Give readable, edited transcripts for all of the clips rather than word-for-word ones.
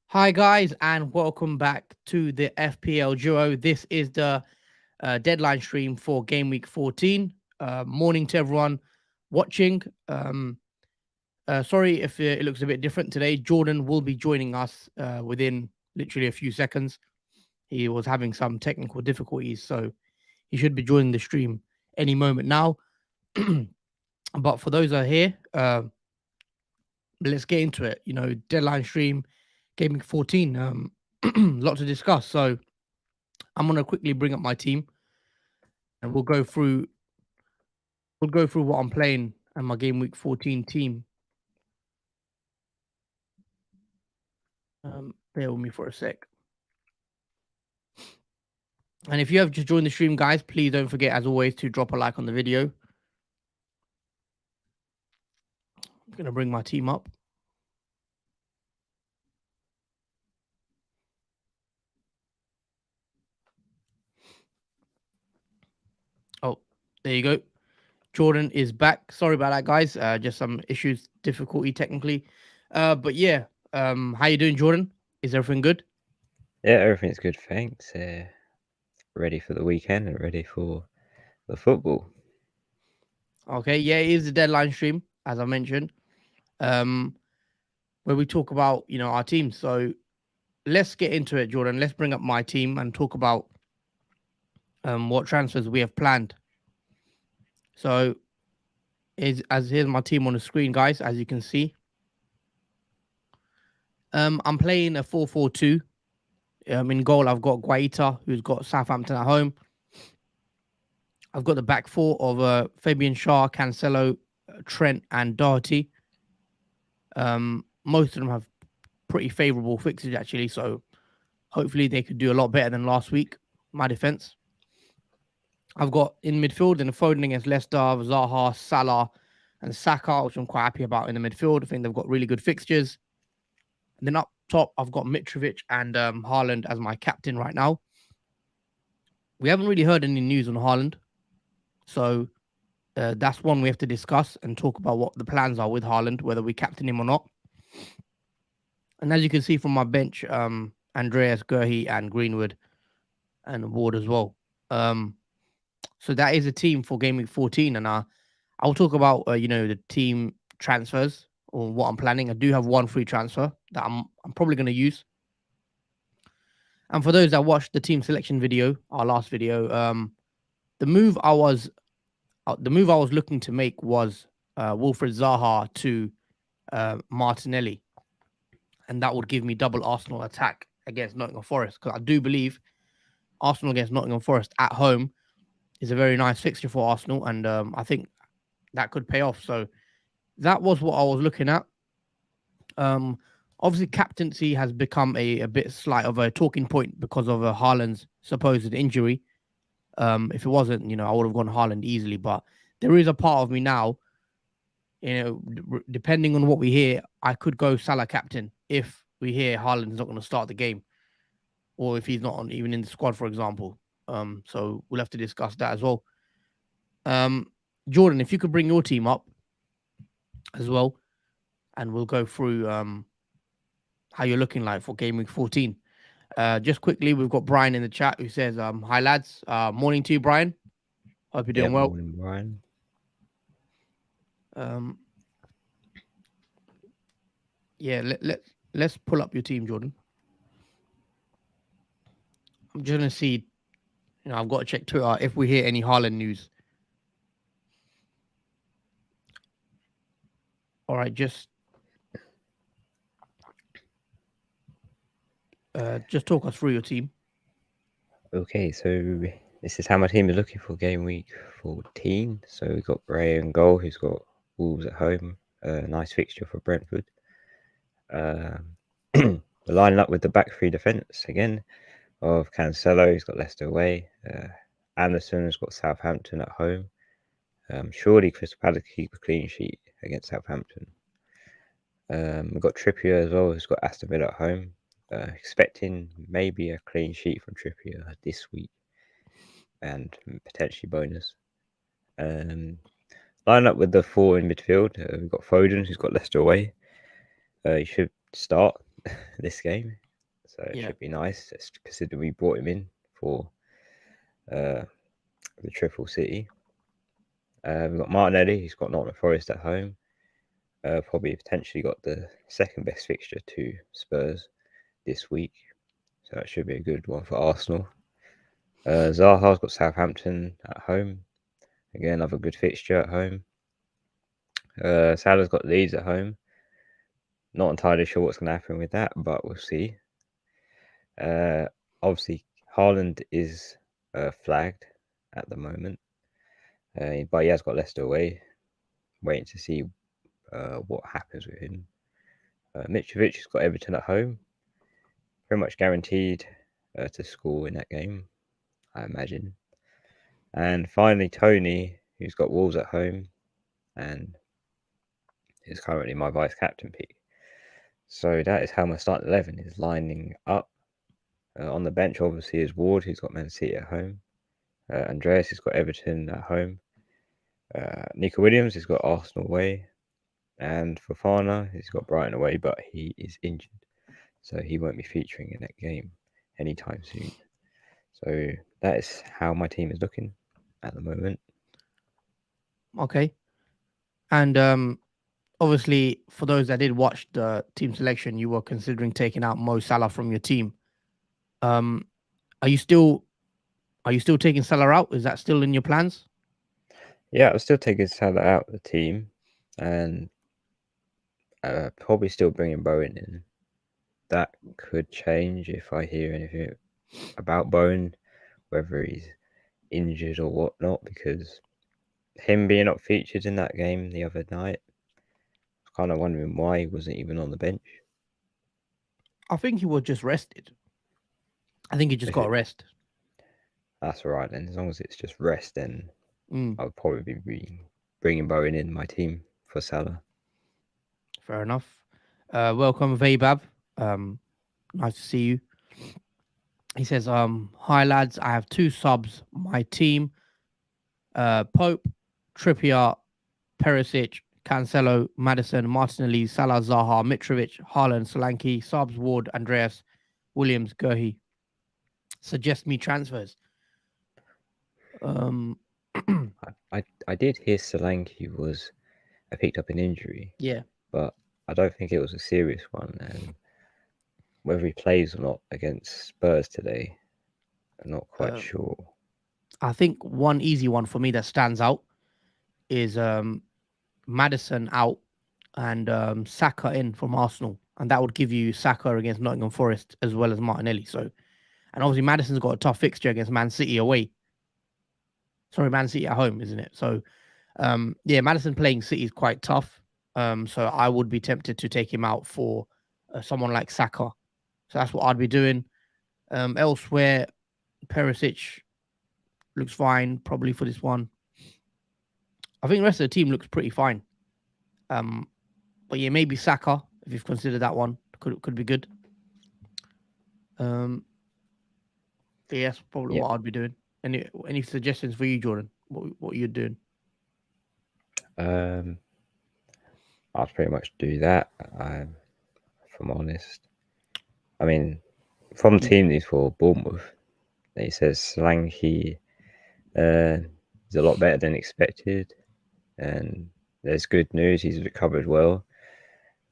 Hi guys, and welcome back to the FPL Duo. This is the deadline stream for Game Week 14. Morning to everyone watching. Sorry if it looks a bit different today. Jordan will be joining us within literally a few seconds. He was having some technical difficulties, so he should be joining the stream any moment now. But for those that are here, let's get into it. Deadline stream, Game Week 14. Lot to discuss. So I'm gonna quickly bring up my team, and we'll go through what I'm playing and my Game Week 14 team. Bear with me for a sec. And if you have just joined the stream, guys, please don't forget, as always, to drop a like on the video. I'm gonna bring my team up. Oh, there you go. Jordan is back. Sorry about that, guys. Just some issues, difficulty technically. But yeah, how you doing, Jordan? Is everything good? Yeah, everything's good, thanks. Ready for the weekend and ready for the football. Okay, yeah, it is the deadline stream, as I mentioned, where we talk about our team. So let's get into it, Jordan. Let's bring up my team and talk about what transfers we have planned. So here's my team on the screen, guys, as you can see. I'm playing a 4-4-2. In goal, I've got Guaita, who's got Southampton at home. I've got the back four of Fabian Schär, Cancelo, Trent, and Doherty. Most of them have pretty favourable fixtures, actually, so hopefully they could do a lot better than last week, my defence. I've got in midfield in the Foden against Leicester, Zaha, Salah, and Saka, which I'm quite happy about in the midfield. I think they've got really good fixtures. And then up top, I've got Mitrovic and Haaland as my captain right now. We haven't really heard any news on Haaland, so that's one we have to discuss and talk about what the plans are with Haaland, whether we captain him or not. And as you can see from my bench, Andreas, Gurhey, and Greenwood, and Ward as well. So that is a team for Game Week 14, and I'll talk about the team transfers or what I'm planning. I do have one free transfer that I'm probably going to use. And for those that watched the team selection video, our last video, the move I was looking to make was Wilfred Zaha to Martinelli, and that would give me double Arsenal attack against Nottingham Forest, because I do believe Arsenal against Nottingham Forest at home is a very nice fixture for Arsenal, and I think that could pay off. So that was what I was looking at. Obviously, captaincy has become a bit slight of a talking point because of Haaland's supposed injury. If it wasn't, I would have gone Haaland easily. But there is a part of me now, depending on what we hear, I could go Salah captain if we hear Haaland's not going to start the game, or if he's not even in the squad, for example. So we'll have to discuss that as well. Jordan, if you could bring your team up as well, and we'll go through how you're looking like for Game Week 14. Just quickly, we've got Brian in the chat who says, hi lads, morning to you, Brian. Hope you're doing well. Morning, Brian. Let's pull up your team, Jordan. I'm just gonna see. I've got to check Twitter if we hear any Haaland news. All right, just talk us through your team. Okay, so this is how my team is looking for Game Week 14. So we've got Bray in goal, who's got Wolves at home. Nice fixture for Brentford. We're lining up with the back three defence again of Cancelo, who's got Leicester away. Anderson has got Southampton at home. Surely Crystal Palace keep a clean sheet against Southampton. We've got Trippier as well, who's got Aston Villa at home. Expecting maybe a clean sheet from Trippier this week and potentially bonus. line up with the 4 in midfield. We've got Foden, who's got Leicester away. He should start this game, so it Yeah. should be nice, considering we brought him in for the Triple City. We've got Martinelli, who's got Nottingham Forest at home. Probably potentially got the second best fixture to Spurs this week, so that should be a good one for Arsenal. Zaha's got Southampton at home. Again, another good fixture at home. Salah's got Leeds at home. Not entirely sure what's going to happen with that, but we'll see. Obviously, Haaland is flagged at the moment, but he has got Leicester away. Waiting to see what happens with him. Mitrovic has got Everton at home. Pretty much guaranteed to score in that game, I imagine. And finally, Tony, who's got Wolves at home and is currently my vice captain pick. So that is how my starting 11 is lining up. On the bench, obviously, is Ward, who's got Man City at home. Andreas has got Everton at home. Nico Williams has got Arsenal away. And Fofana, he's got Brighton away, but he is injured. So he won't be featuring in that game anytime soon. So that is how my team is looking at the moment. Okay. And obviously, for those that did watch the team selection, you were considering taking out Mo Salah from your team. Um, are you still taking Salah out? Is that still in your plans? Yeah, I'll still taking Salah out of the team, and probably still bringing Bowen in. That could change if I hear anything about Bowen, whether he's injured or whatnot, because him being not featured in that game the other night, I was kind of wondering why he wasn't even on the bench. I think he was just rested. I think he just got a rest. That's all right then. As long as it's just rest, then Mm, I'll probably be bringing Bowen in my team for Salah. fair enough. Welcome, Vabab. Nice to see you. He says, hi lads, I have 2 subs. My team, Pope, Trippier, Perisic, Cancelo, Madison, Martinelli, Salah, Zaha, Mitrovic, Haaland, Solanke, Subs, Ward, Andreas, Williams, Gurhi. Suggest me transfers. I did hear Solanke was picked up an injury, Yeah. but I don't think it was a serious one. And whether he plays or not against Spurs today, I'm not quite sure. I think one easy one for me that stands out is Madison out and Saka in from Arsenal. And that would give you Saka against Nottingham Forest as well as Martinelli. So, and obviously Madison's got a tough fixture against Man City away. Sorry, Man City at home, isn't it? So, yeah, Madison playing City is quite tough. So I would be tempted to take him out for someone like Saka. So that's what I'd be doing. Elsewhere, Perisic looks fine probably for this one. I think the rest of the team looks pretty fine. But yeah, maybe Saka if you've considered that one could be good. But yeah, that's probably what I'd be doing. Any suggestions for you, Jordan? What you're doing? I'd pretty much do that. If I'm honest, I mean, from team news for Bournemouth, he says Solanke is a lot better than expected, and there's good news. He's recovered well.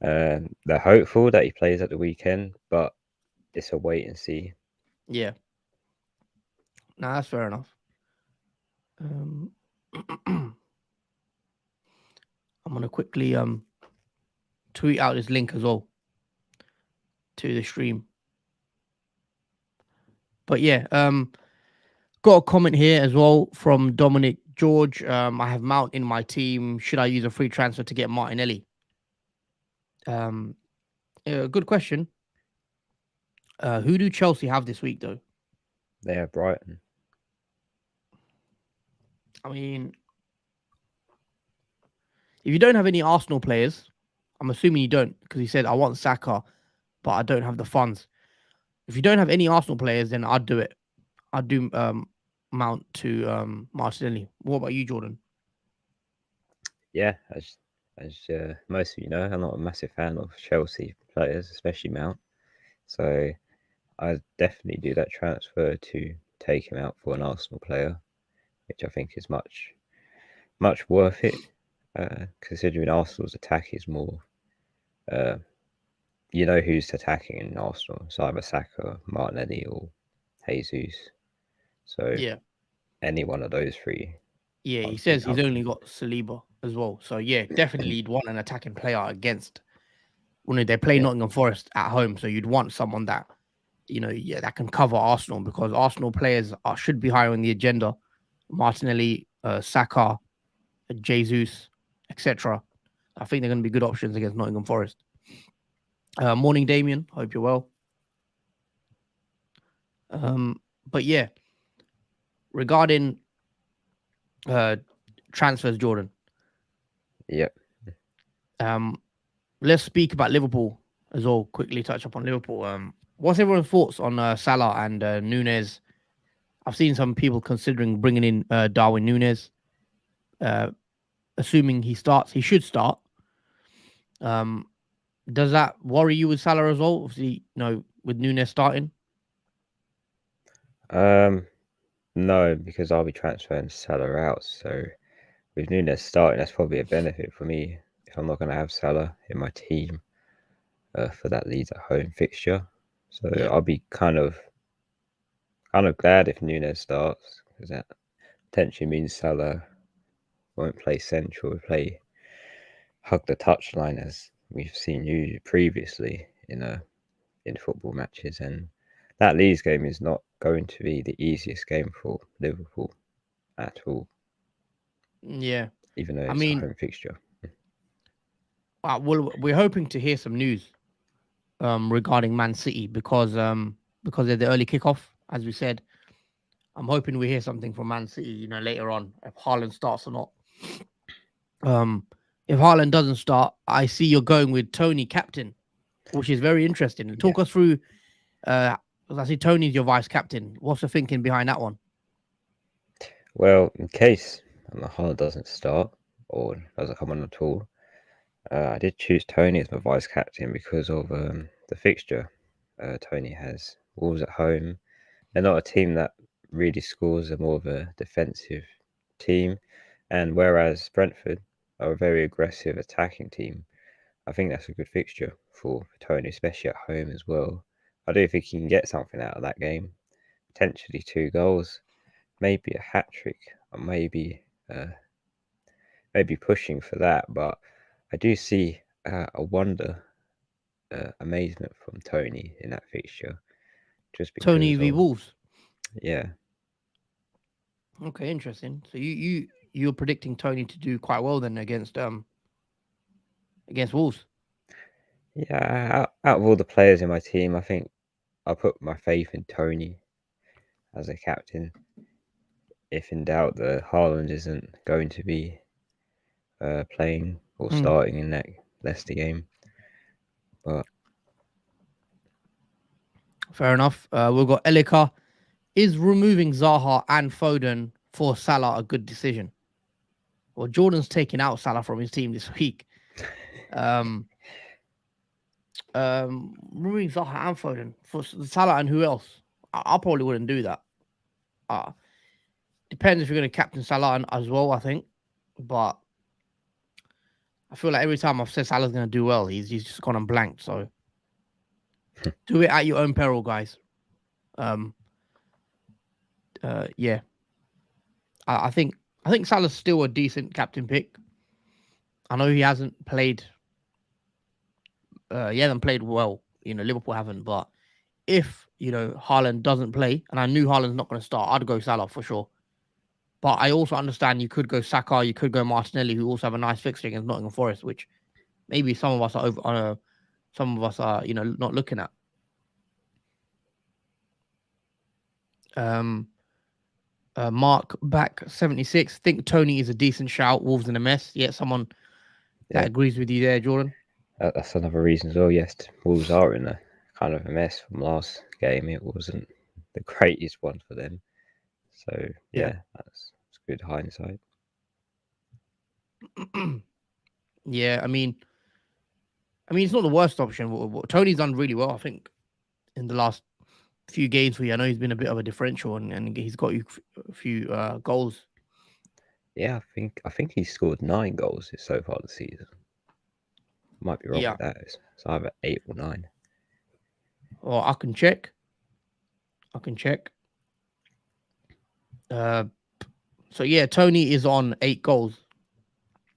They're hopeful that he plays at the weekend, but it's a wait and see. Yeah, no, that's fair enough. I'm gonna quickly tweet out this link as well to the stream. But yeah, got a comment here as well from Dominic George. I have Mount in my team. Should I use a free transfer to get Martinelli? Good question. Who do Chelsea have this week though? They have Brighton. I mean, if you don't have any Arsenal players, I'm assuming you don't because he said I want Saka, but I don't have the funds. If you don't have any Arsenal players, then I'd do it. I'd do Mount to Martinelli. What about you, Jordan? yeah, as most of you know, I'm not a massive fan of Chelsea players, especially Mount. So I definitely do that transfer to take him out for an Arsenal player, which I think is much worth it, considering Arsenal's attack is more. You know who's attacking in Arsenal? It's either Saka, Martinelli, or Jesus. So Yeah. any one of those three, Yeah, he I'd be says he's happy. only got Saliba as well. So yeah, definitely you'd want an attacking player against when they play Yeah, Nottingham Forest at home. So you'd want someone that yeah, that can cover Arsenal because Arsenal players should be higher on the agenda. Martinelli, Saka, Jesus, etc. I think they're going to be good options against Nottingham Forest. Morning, Damien. Hope you're well. But yeah, regarding uh, transfers, Jordan. yep. Um, let's speak about Liverpool as well. Quickly touch upon Liverpool. What's everyone's thoughts on Salah and Nunes? I've seen some people considering bringing in Darwin Nunes, uh, assuming he starts. He should start. Um, does that worry you with Salah as well? Obviously, with Nunes starting. No, because I'll be transferring Salah out. So with Nunes starting, that's probably a benefit for me if I'm not going to have Salah in my team for that Leeds at home fixture. So Yeah, I'll be kind of glad if Nunes starts because that potentially means Salah won't play central, play hug the touchline as we've seen you previously in football matches, and that Leeds game is not going to be the easiest game for Liverpool at all, yeah. even though I it's a mean, home fixture. well, we're hoping to hear some news regarding Man City because they're the early kickoff, as we said. I'm hoping we hear something from Man City, later on if Haaland starts or not. Um, if Haaland doesn't start, I see you're going with Tony captain, which is very interesting. Yeah. Talk us through. Uh, 'Cause I see Tony's your vice captain. What's the thinking behind that one? Well, in case Haaland doesn't start or doesn't come on at all, I did choose Tony as my vice captain because of the fixture. Tony has Wolves at home. They're not a team that really scores, they're more of a defensive team. And whereas Brentford are a very aggressive attacking team, I think that's a good fixture for Tony, especially at home as well. I do think he can get something out of that game. Potentially 2 goals, maybe a hat trick, or maybe pushing for that. But I do see a wonder, amazement from Tony in that fixture, just Tony because v of Wolves. yeah. Okay, interesting. So you're predicting Tony to do quite well then against Wolves. Yeah, out of all the players in my team, I think I'll put my faith in Tony as a captain. If in doubt, the Haaland isn't going to be playing or Mm, starting in that Leicester game. But fair enough. We've got Elika. Is removing Zaha and Foden for Salah a good decision? Well, Jordan's taking out Salah from his team this week. Um, removing Zaha and Foden for Salah and who else? I probably wouldn't do that. Uh, Depends if you're going to captain Salah as well, I think. But I feel like every time I've said Salah's going to do well, he's just gone and blanked. So do it at your own peril, guys. Um, yeah, I think Salah's still a decent captain pick. I know he hasn't played. He hasn't played well. Liverpool haven't. But if Haaland doesn't play, and I knew Haaland's not going to start, I'd go Salah for sure. But I also understand you could go Saka, you could go Martinelli, who also have a nice fixture against Nottingham Forest, which maybe some of us are over. Some of us are not looking at. Um, Mark back 76. Think Tony is a decent shout. Wolves in a mess. Yeah, someone that yeah, agrees with you there, Jordan. that's another reason as well. Yes, Wolves are in a kind of a mess from last game. It wasn't the greatest one for them. So Yeah. yeah, that's good hindsight. Yeah, I mean, it's not the worst option. Tony's done really well, I think, in the last few games for you. I know he's been a bit of a differential, and he's got you a few goals. Yeah, I think he's scored 9 goals so far this season. Might be wrong Yeah. with that. It's either 8 or 9. Or I can check. I can check. Uh, so yeah, Tony is on 8 goals,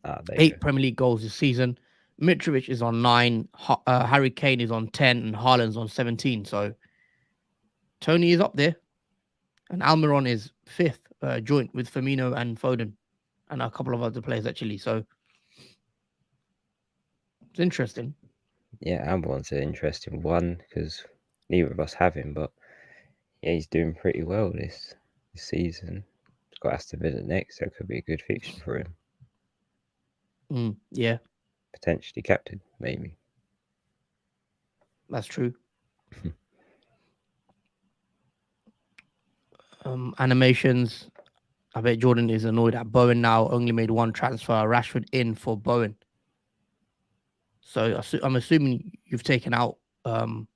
There you go. 8 Premier League goals this season. Mitrovic is on 9. Harry Kane is on 10, and Haaland's on 17. So Tony is up there, and Almiron is fifth, joint with Firmino and Foden, and a couple of other players actually. So it's interesting. Yeah, Ambon's an interesting one because neither of us have him, but yeah, he's doing pretty well this season. He's got Aston Villa next, so it could be a good fixture for him. Yeah, Potentially captain, maybe. that's true. Animations. I bet Jordan is annoyed at Bowen now. Only made one transfer. Rashford in for Bowen. So I'm assuming you've taken out. I'm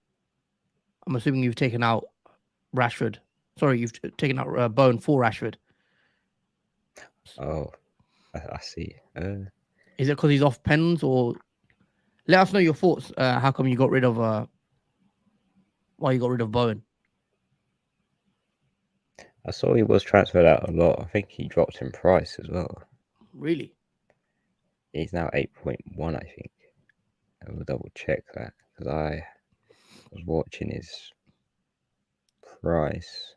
assuming you've taken out Rashford. Sorry, you've taken out Bowen for Rashford. Oh, I see. Is it because he's off pens, or let us know your thoughts? How come you got rid of why you got rid of Bowen? I saw he was transferred out a lot. I think he dropped in price as well. Really? He's now 8.1, I think. I will double check that because I was watching his price.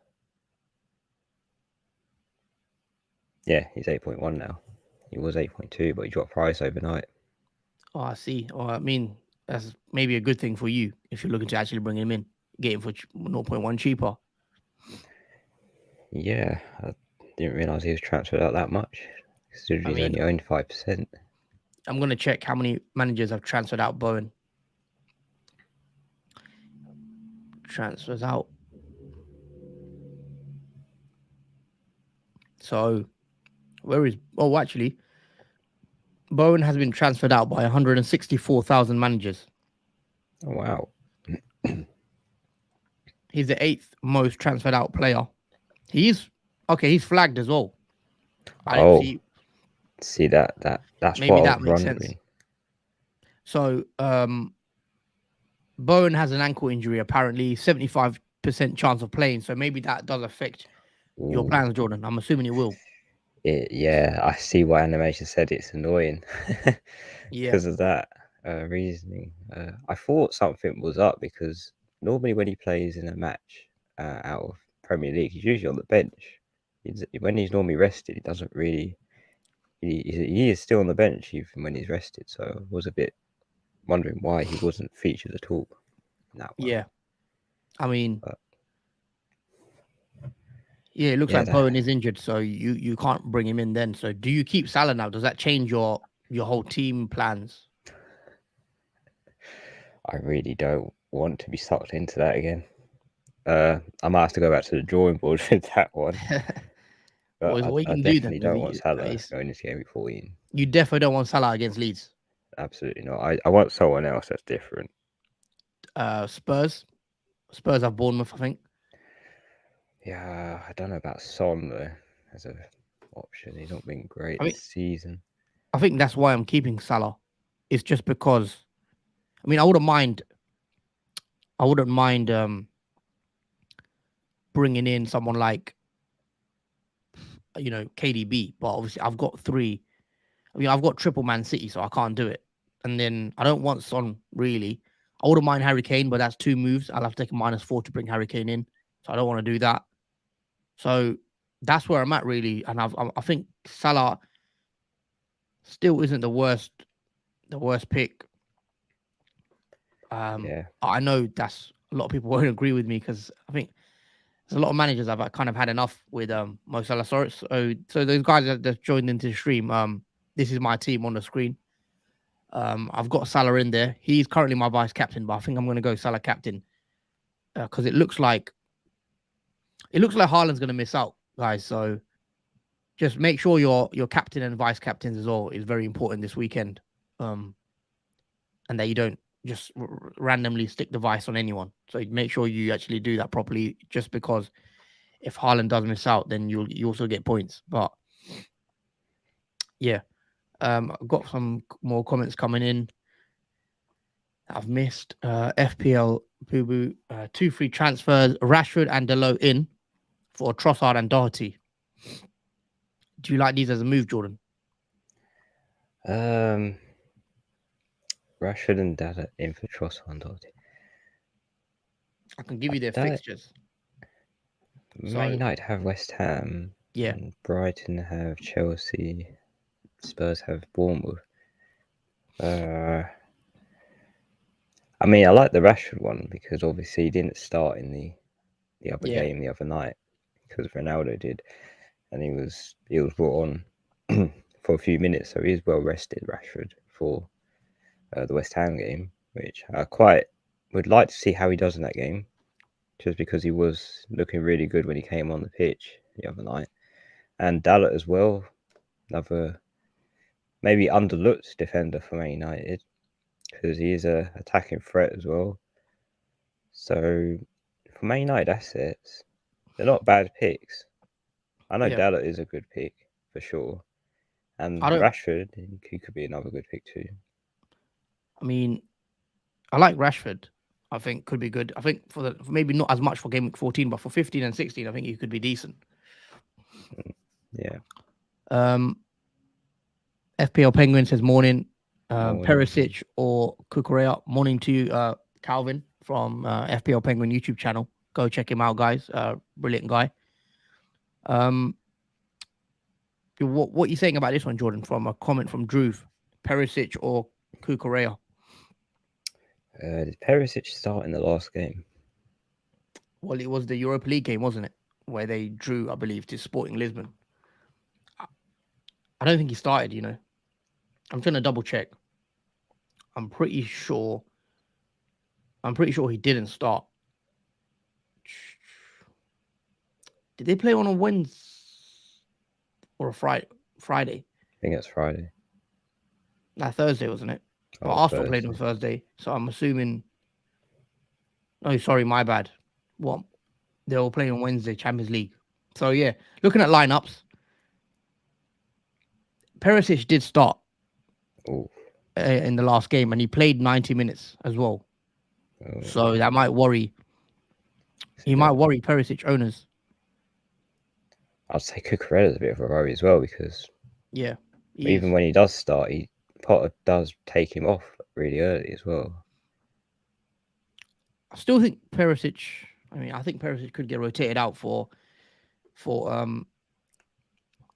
Yeah, he's 8.1 now. He was 8.2, but he dropped price overnight. Oh, I see. Oh, I mean, that's maybe a good thing for you if you're looking to actually bring him in, get him for 0.1 cheaper. Yeah, I didn't realise he was transferred out that much. Considering I he's mean, only owned 5%. I'm gonna check how many managers have transferred out Bowen. Transfers out. So where is? Oh, actually, Bowen has been transferred out by 164,000 managers. Oh, wow. He's the 8th most transferred out player. He's okay. He's flagged as well. I didn't Oh, see. that's what Maybe I was that makes sense. wondering. So Bowen has an ankle injury. Apparently, 75% chance of playing. So maybe that does affect your Ooh, plans, Jordan. I'm assuming it will. yeah, I see why animation said it's annoying Yeah. because of that reasoning. I thought something was up because normally when he plays in a match out of Premier League, he's usually on the bench. When he's normally rested, he doesn't really. He is still on the bench even when he's rested. So I was a bit wondering why he wasn't featured at all in that one. Yeah. I mean, But yeah, it looks yeah, like Bowen is injured, so you can't bring him in then. So do you keep Salah now? Does that change your whole team plans? I really don't want to be sucked into that again. I might have to go back to the drawing board with that one. But What you I can do definitely then don't want is, Salah going into game week 14. you definitely don't want Salah against Leeds. Absolutely not. I want someone else that's different. Spurs. Spurs have Bournemouth, I think. Yeah, I don't know about Son though as a option. He's not been great I mean, this season. I think that's why I'm keeping Salah. It's just because, I mean, I wouldn't mind bringing in someone like KDB, but obviously I've got three. I mean, I've got triple Man City, so I can't do it. And then I don't want Son really. I wouldn't mind Harry Kane, but that's 2 moves. I'll have to take a -4 to bring Harry Kane in, so I don't want to do that. So that's where I'm at really, and I think Salah still isn't the worst pick. Yeah, I know that's a lot of people won't agree with me because I think there's a lot of managers I've kind of had enough with Mo Salah. So those guys that joined into the stream, this is my team on the screen. I've got Salah in there. He's currently my vice captain, but I think I'm going to go Salah captain because it looks like Haaland's going to miss out, guys. So just make sure your captain and vice captains as well is very important this weekend, and that you don't just randomly stick the vice on anyone. So make sure you actually do that properly. Just because if Haaland does miss out, then you also get points. But yeah, I've got some more comments coming in. I've missed FPL Boo Boo 2 free transfers. Rashford and Delo in for Trossard and Doherty. Do you like these as a move, Jordan? Rashford and Dada in for Trossard. I can give you their That fixtures. Man United have West Ham. Yeah. And Brighton have Chelsea. Spurs have Bournemouth. I mean, I like the Rashford one because obviously he didn't start in the other game the other night because Ronaldo did, and he was brought on for a few minutes, so he is well rested, Rashford, for the West Ham game, which I quite would like to see how he does in that game, just because he was looking really good when he came on the pitch the other night. And Dalot as well, another maybe underlooked defender for Man United, because he is a attacking threat as well. So for Man United assets, they're not bad picks. I know Dalot is a good pick for sure, and Rashford, he could be another good pick too. I mean, I like Rashford. I think could be good. I think for maybe not as much for game week 14, but for 15 and 16, I think he could be decent. Yeah. FPL Penguin says morning. Perisic or Kukurea. Morning to you, Calvin from FPL Penguin YouTube channel. Go check him out, guys. Brilliant guy. What are you saying about this one, Jordan? From a comment from Drew, Perisic or Kukurea? Did Perisic start in the last game? Well, it was the Europa League game, wasn't it? Where they drew, I believe, to Sporting Lisbon. I don't think he started, you know. I'm trying to double check. I'm pretty sure he didn't start. Did they play on a Wednesday or a Friday? I think it's Friday. Nah, Thursday, wasn't it? Oh, well, Arsenal played on Thursday, so I'm assuming. Oh, sorry, my bad. What? They were playing on Wednesday, Champions League. So yeah, looking at lineups, Perisic did start in the last game, and he played 90 minutes as well. So that might worry. He might worry Perisic owners. I'd say Cucurella's a bit of a worry as well because even when he does start, Potter does take him off really early as well. I still think Perisic. I think Perisic could get rotated out for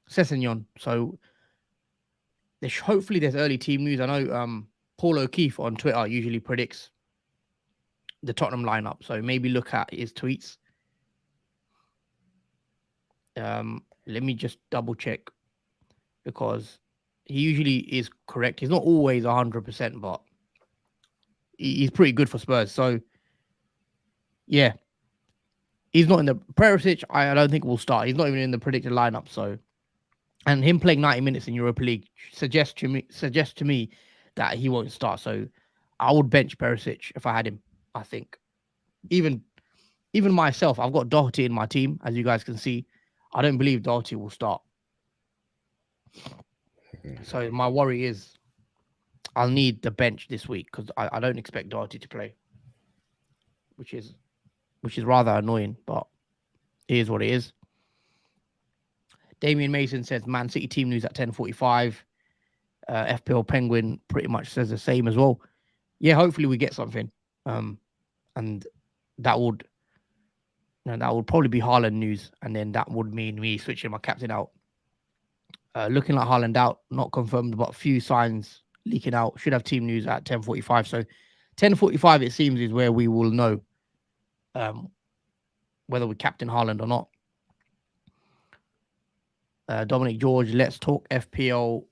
Sessegnon. So hopefully there's early team news. I know Paul O'Keefe on Twitter usually predicts the Tottenham lineup, so maybe look at his tweets. Let me just double check because he usually is correct. He's not always 100%, but he's pretty good for Spurs. So yeah, he's not in the Perisic. I don't think will start. He's not even in the predicted lineup. So, and him playing 90 minutes in Europa League suggests to me that he won't start. So I would bench Perisic if I had him. I think even myself, I've got Doherty in my team, as you guys can see. I don't believe Doherty will start. So my worry is I'll need the bench this week because I don't expect Doherty to play, which is rather annoying, but it is what it is. Damian Mason says Man City team news at 10:45. FPL Penguin pretty much says the same as well. Yeah, hopefully we get something. And that would probably be Haaland news, and then that would mean me switching my captain out. Looking like Haaland out, not confirmed, but a few signs leaking out. Should have team news at 10:45. So 10:45, it seems, is where we will know whether we captain Haaland or not. Dominic George, let's talk FPL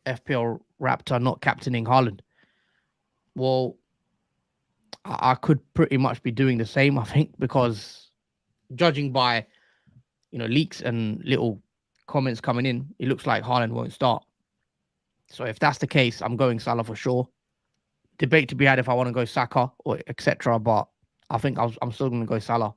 Raptor not captaining Haaland. Well, I could pretty much be doing the same, I think, because judging by leaks and little comments coming in, it looks like Haaland won't start. So if that's the case, I'm going Salah for sure. Debate to be had if I want to go Saka or etc. But I think I'm still going to go Salah.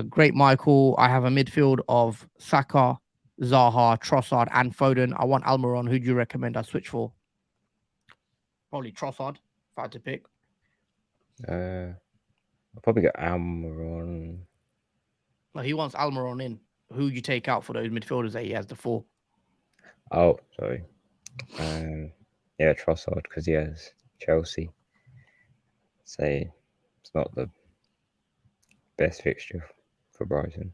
Great Michael. I have a midfield of Saka, Zaha, Trossard, and Foden. I want Almiron. Who do you recommend I switch for? Probably Trossard, if I had to pick. I'll probably go Almiron. Well, he wants Almiron in. Who would you take out for those midfielders that he has the 4? Oh, sorry. Yeah, Trossard, because he has Chelsea. Say it's not the best fixture for Brighton.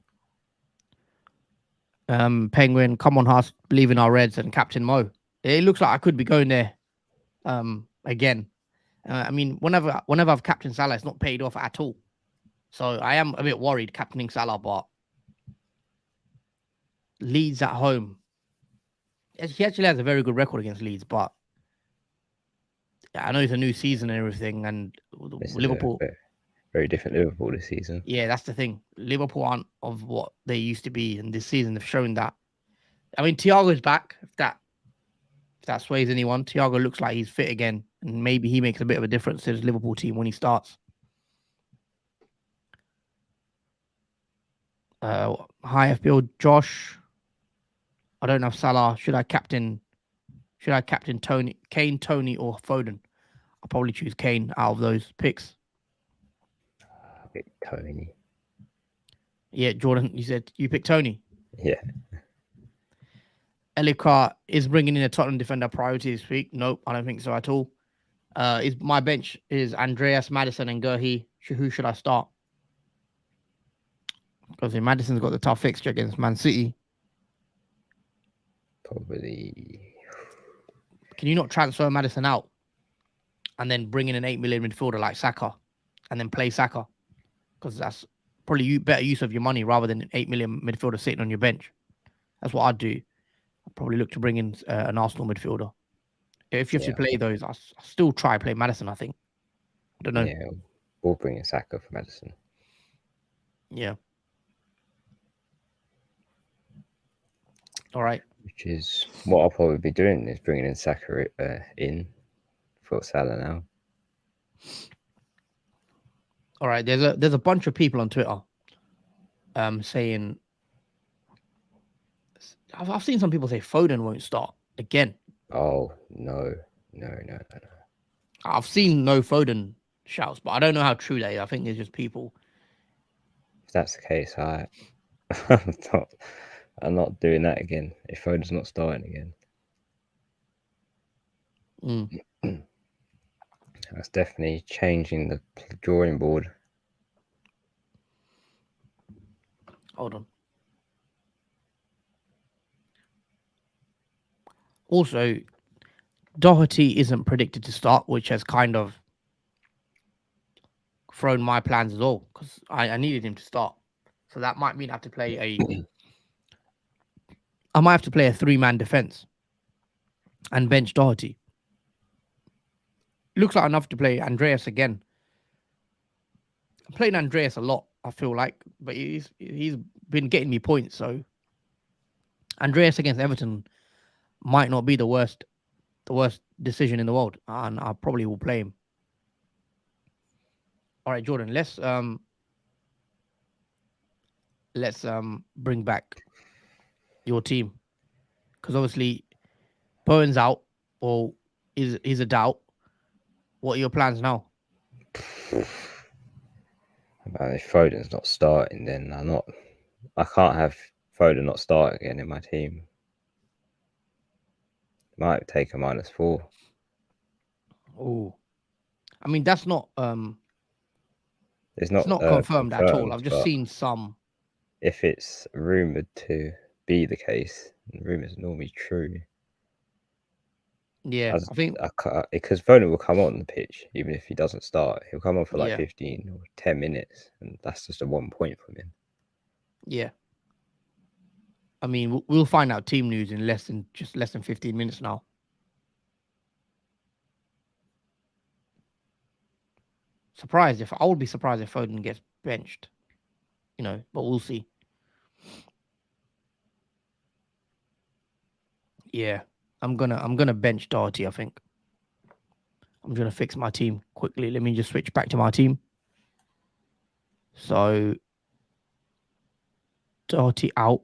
Penguin, come on, Haas, believe in our Reds and Captain Mo. It looks like I could be going there again. I mean, whenever I've captained Salah, it's not paid off at all. So I am a bit worried captaining Salah, but Leeds at home. He actually has a very good record against Leeds, but I know it's a new season and everything, and This Liverpool. is a very different Liverpool this season. Yeah, that's the thing. Liverpool aren't of what they used to be, and this season they've shown that. I mean, Thiago's back. If that sways anyone, Thiago looks like he's fit again, and maybe he makes a bit of a difference to his Liverpool team when he starts. Hi FPL Josh. I don't have Salah. Should I captain Tony, Kane, Tony, or Foden? I'll probably choose Kane out of those picks. I pick Tony. Yeah, Jordan, you said you picked Tony. Yeah. Elika is bringing in a Tottenham defender priority this week. Nope, I don't think so at all. My bench is Andreas, Maddison, and Gurhey. Who should I start? Because Maddison's got the tough fixture against Man City. Probably. Can you not transfer Maddison out and then bring in an 8 million midfielder like Saka and then play Saka? Because that's probably better use of your money rather than an 8 million midfielder sitting on your bench. That's what I'd do. I'd probably look to bring in an Arsenal midfielder. If you have to play those, I'll still try play Maddison, I think. I don't know. Yeah, we'll bring in Saka for Maddison. Yeah. All right. Which is what I'll probably be doing, is bringing in Saka in for Salah now. All right. There's a bunch of people on Twitter saying, I've seen some people say Foden won't start again. Oh, no. I've seen no Foden shouts, but I don't know how true that is. I think there's just people. If that's the case, I'm not doing that again. If Foden's not starting again. That's definitely changing the drawing board. Hold on. Also, Doherty isn't predicted to start, which has kind of thrown my plans as well, because I needed him to start. So that might mean I have to play a 3-man defense and bench Doherty. Looks like enough to play Andreas again. I'm playing Andreas a lot, I feel like, but he's been getting me points. So Andreas against Everton might not be the worst decision in the world, and I probably will play him. All right, Jordan, let's bring back your team, because obviously Bowen's out or is a doubt. What are your plans now? If Foden's not starting, then I can't have Foden not start again in my team. Might take a -4. Oh, I mean that's not it's not confirmed at all. I've just seen some. If it's rumored to be the case, rumors are normally true. Yeah, I think because Foden will come on the pitch even if he doesn't start. He'll come on for like 15 or 10 minutes, and that's just a 1 point from him. Yeah. I mean, we'll find out team news in less than 15 minutes now. I would be surprised if Foden gets benched, but we'll see. Yeah, I'm gonna bench Doherty. I think I'm gonna fix my team quickly. Let me just switch back to my team. So Doherty out,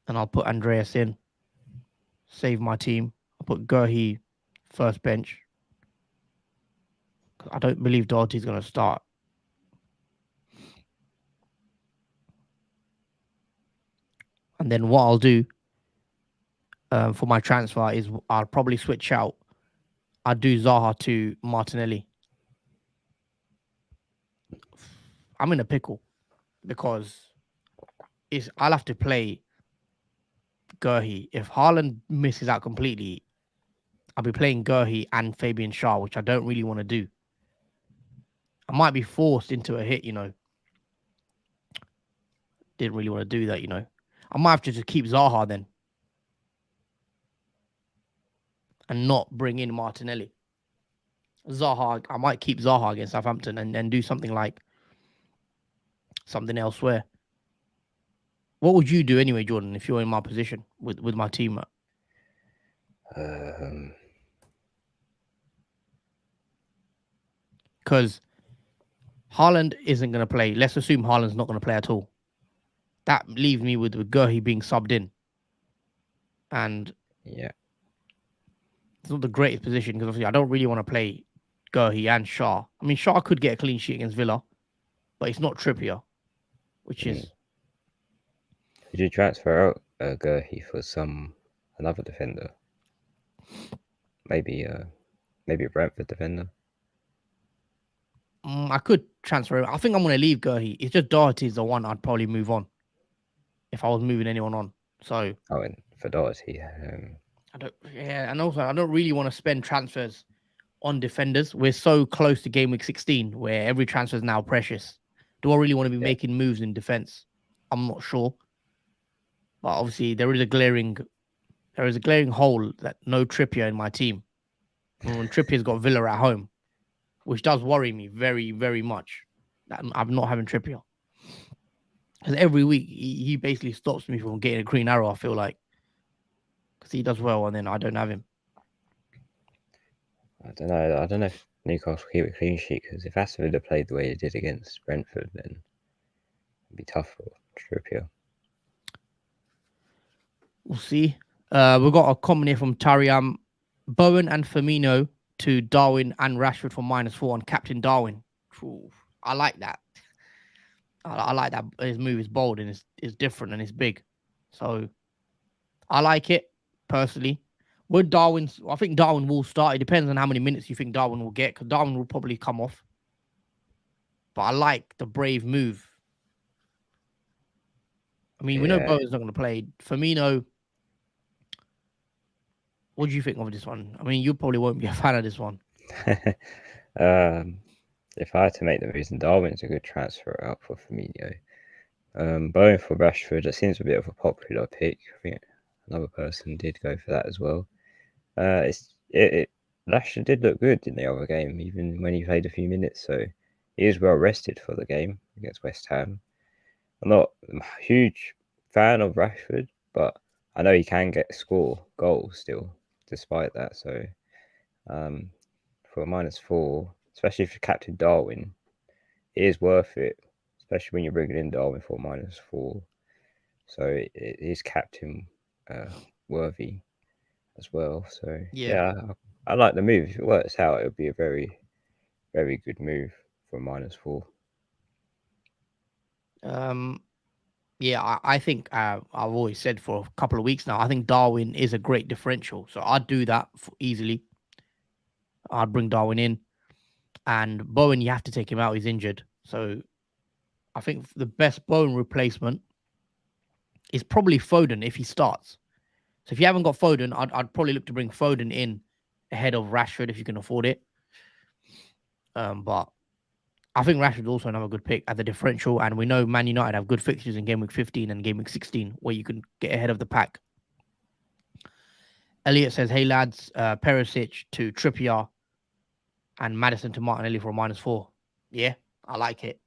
and I'll put Andreas in. Save my team. I'll put Gurhi first bench. I don't believe Doherty's gonna start. And then what I'll do for my transfer is I'll probably switch out. I'll do Zaha to Martinelli. I'm in a pickle because I'll have to play Gurhi. If Haaland misses out completely, I'll be playing Gurhi and Fabian Schär, which I don't really want to do. I might be forced into a hit, Didn't really want to do that. I might have to just keep Zaha then and not bring in Martinelli. Zaha, I might keep Zaha against Southampton and do something like something elsewhere. What would you do anyway, Jordan, if you're in my position with my team? Um, Because Haaland isn't going to play. Let's assume Haaland's not going to play at all. That leaves me with Gurhi being subbed in. And yeah, it's not the greatest position because obviously I don't really want to play Gurhi and Shah. I mean, Shah could get a clean sheet against Villa, but it's not Trippier, which mm. is Would you transfer out Gurhi for another defender? Maybe maybe a Brentford defender. I could transfer him. I think I'm going to leave Gurhi. It's just Doherty is the one I'd probably move on if I was moving anyone on. So Oh, and for Doherty, I don't. Yeah, and also I don't really want to spend transfers on defenders. We're so close to game week 16 where every transfer is now precious. Do I really want to be yeah, making moves in defense? I'm not sure. But obviously there is a glaring hole that no Trippier in my team. And when Trippier's got Villa at home, which does worry me very, very much. That I'm not having Trippier. Because every week he basically stops me from getting a green arrow, I feel like. Because he does well and then I don't have him. I don't know. I don't know if Newcastle keep a clean sheet because if Aston Villa played the way they did against Brentford, then it'd be tough for Trippier. We'll see. We've got a comment here from Tariam. Bowen and Firmino to Darwin and Rashford for -4 on Captain Darwin. Ooh, I like that. I like that. His move is bold and it's different and it's big. So I like it personally. With Darwin's, I think Darwin will start. It depends on how many minutes you think Darwin will get because Darwin will probably come off. But I like the brave move. I mean, we know Yeah, Bowen's not going to play. Firmino, what do you think of this one? I mean, you probably won't be a fan of this one. if I had to make the reason, Darwin's a good transfer out for Firmino. Bowen for Rashford, that seems a bit of a popular pick. I think another person did go for that as well. Rashford did look good in the other game, even when he played a few minutes. So he is well rested for the game against West Ham. I'm not a huge fan of Rashford, but I know he can score goals still, despite that. So for -4, especially if you're captain Darwin, it is worth it, especially when you're bringing in Darwin for -4. So it is captain worthy as well. So Yeah. yeah, I like the move. If it works out, it would be a very, very good move for -4. Yeah, I think I've always said for a couple of weeks now, I think Darwin is a great differential. So I'd do that easily. I'd bring Darwin in. And Bowen, you have to take him out. He's injured. So I think the best Bowen replacement is probably Foden if he starts. So if you haven't got Foden, I'd probably look to bring Foden in ahead of Rashford if you can afford it. But I think Rashford's also another good pick at the differential. And we know Man United have good fixtures in game week 15 and game week 16 where you can get ahead of the pack. Elliot says, hey lads, Perisic to Trippier and Madison to Martinelli for a -4. Yeah, I like it.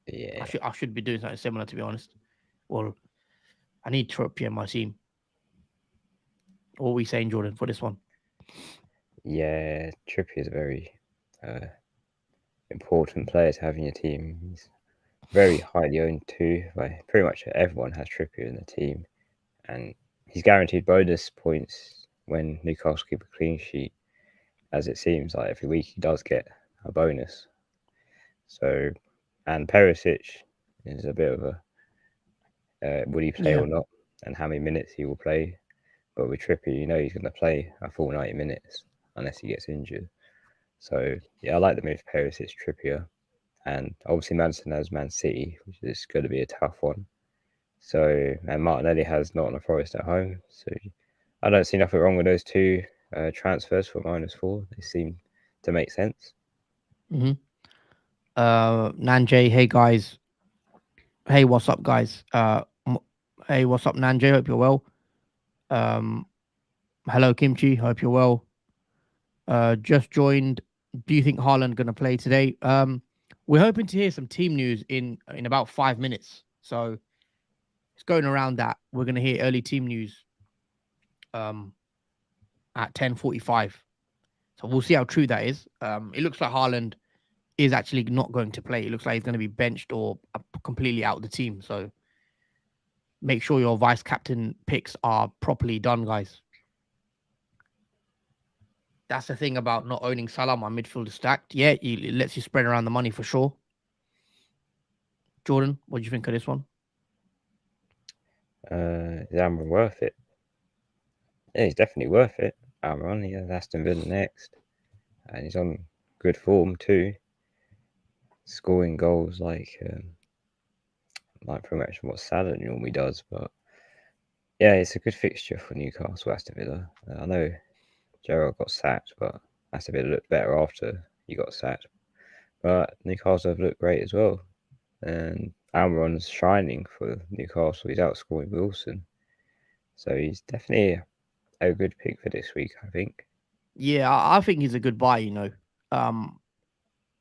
Yeah, I should be doing something similar, to be honest. Well, I need Trippier in my team. What are we saying, Jordan, for this one? Yeah, Trippier is a very important player to have in your team. He's very highly owned too. Like pretty much everyone has Trippier in the team, and he's guaranteed bonus points when Newcastle keep a clean sheet. As it seems like every week he does get a bonus. So, and Perisic is a bit of a would he play Yeah. or not, and how many minutes he will play. But with Trippier, you know he's going to play a full 90 minutes unless he gets injured. So yeah, I like the move Perisic, Trippier, and obviously Madison has Man City, which is going to be a tough one. So and Martinelli has Nottingham Forest at home. So I don't see nothing wrong with those two transfers for -4. They seem to make sense. Mm-hmm. Nanjay, hey guys. Hey, what's up, guys? Hey, what's up, Nanjay? Hope you're well. Um, hello, Kimchi. Hope you're well. Just joined. Do you think Haaland gonna play today? We're hoping to hear some team news in about 5 minutes. So it's going around that we're gonna hear early team news um at 10:45. So we'll see how true that is. It looks like Haaland is actually not going to play. It looks like he's going to be benched or completely out of the team. So make sure your vice captain picks are properly done, guys. That's the thing about not owning Salah. My midfield is stacked. Yeah, it lets you spread around the money for sure. Jordan, what do you think of this one? Is Amron worth it? Yeah, he's definitely worth it. Amron, he has Aston Villa next, and he's on good form too, scoring goals like pretty much what Salah normally does. But yeah, it's a good fixture for Newcastle, Aston Villa. I know Gerrard got sacked, but Aston Villa looked better after he got sacked. But Newcastle have looked great as well, and Amron's shining for Newcastle. He's outscoring Wilson, so he's definitely a good pick for this week, I think. Yeah, I think he's a good buy. Um,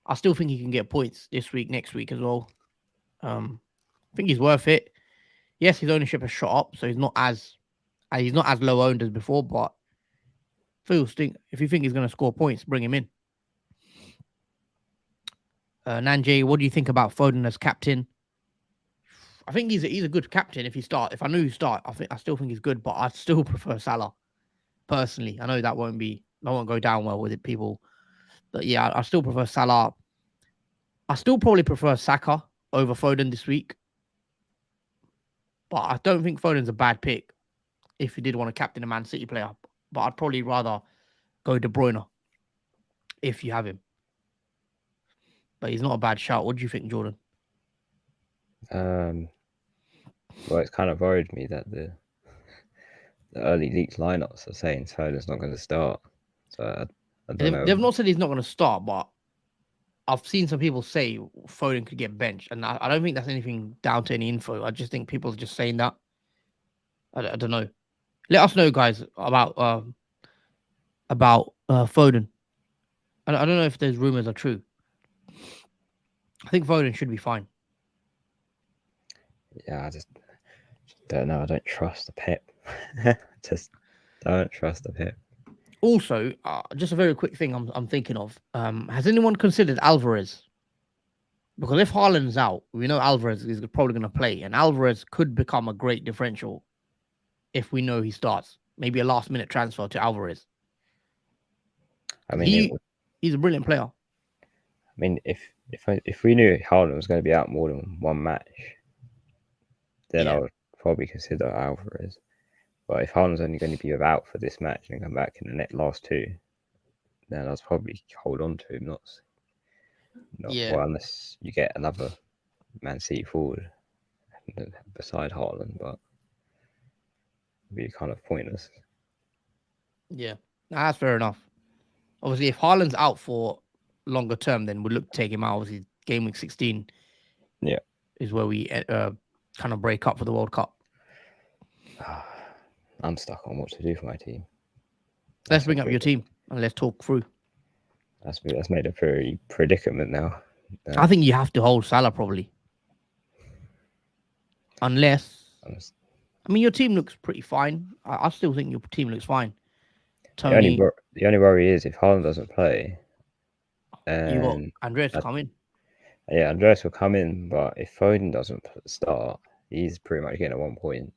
I still think he can get points this week, next week as well. I think he's worth it. Yes, his ownership has shot up, so he's not as low owned as before. But if you think he's going to score points, bring him in. Nanjay, what do you think about Foden as captain? I think he's a good captain if he start. If I knew he start, I still think he's good, but I still prefer Salah personally. I know that won't go down well with it, people, but yeah, I still prefer Salah. I still probably prefer Saka over Foden this week, but I don't think Foden's a bad pick if you did want to captain a Man City player. But I'd probably rather go De Bruyne if you have him. But he's not a bad shout. What do you think, Jordan? Well, it's kind of worried me that the early leaked lineups are saying Foden's not going to start. So I don't know. They've not said he's not going to start, but I've seen some people say Foden could get benched, and I don't think that's anything down to any info. I just think people are just saying that. I don't know. Let us know, guys, about Foden. I don't know if those rumors are true. I think Foden should be fine. Yeah, I just don't know. I don't trust the Pep. Just don't trust the Pep. Also, just a very quick thing I'm thinking of. Has anyone considered Alvarez? Because if Haaland's out, we know Alvarez is probably going to play, and Alvarez could become a great differential if we know he starts. Maybe a last minute transfer to Alvarez. I mean, He's a brilliant player. I mean, if we knew Haaland was going to be out more than one match, then I would probably consider Alvarez. But if Haaland's only going to be out for this match and come back in the last two, then I'd probably hold on to him. Not well, unless you get another Man City forward beside Haaland, but it'd be kind of pointless. Yeah, that's fair enough. Obviously, if Haaland's out for longer term, then we'd look to take him out. Obviously, Gameweek 16 is where we kind of break up for the World Cup. I'm stuck on what to do for my team. Let's bring up your team and let's talk through. That's made a very predicament now. I think you have to hold Salah probably. Unless I mean, your team looks pretty fine. I still think your team looks fine. The only Tony, the only worry is if Haaland doesn't play, you got and Andreas to I, come in. yeah, Andreas will come in. But if Foden doesn't start, he's pretty much getting a 1 point.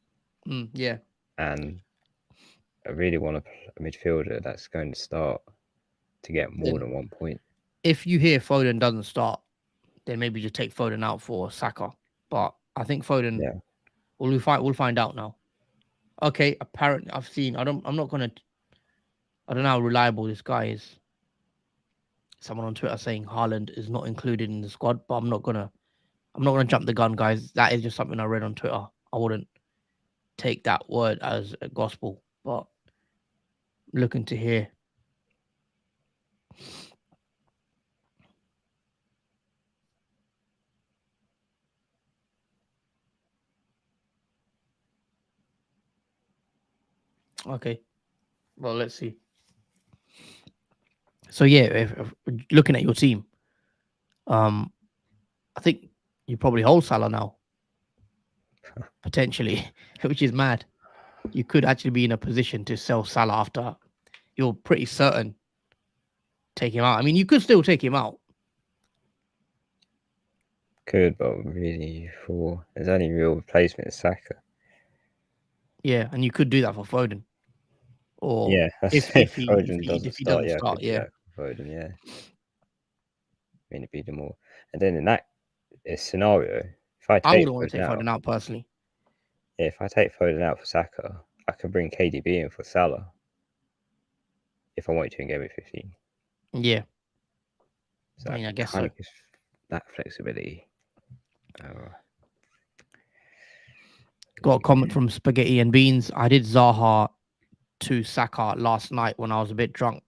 Yeah. And I really want a midfielder that's going to start to get more Then than 1 point. if you hear Foden doesn't start, then maybe just take Foden out for Saka. But I think Foden. Yeah, We'll find out now. Okay. Apparently, I've seen. I'm not gonna. I don't know how reliable this guy is. Someone on Twitter saying Haaland is not included in the squad, but I'm not gonna. I'm not gonna jump the gun, guys. That is just something I read on Twitter. I wouldn't take that word as a gospel, but looking to hear. Okay. Well, let's see. So yeah, if looking at your team, um, I think you probably hold Salah now, potentially, which is mad. You could actually be in a position to sell Salah after you're pretty certain take him out. I mean, you could still take him out. could, but really for his only real replacement is Saka. Yeah, and you could do that for Foden, or Yeah, I if say if if he if Foden he doesn't if he start, doesn't yeah, I start, could do yeah, that for Foden, yeah. I mean, it'd be the more. And then in that scenario, if I I take wouldn't want to Foden take out, Foden out personally. yeah, if I take Foden out for Saka, I can bring KDB in for Salah if I want to in game week 15. Yeah, So I that mean, I guess kind so. of gives that flexibility. Uh, Got a comment from Spaghetti and Beans. I did Zaha to Saka last night when I was a bit drunk.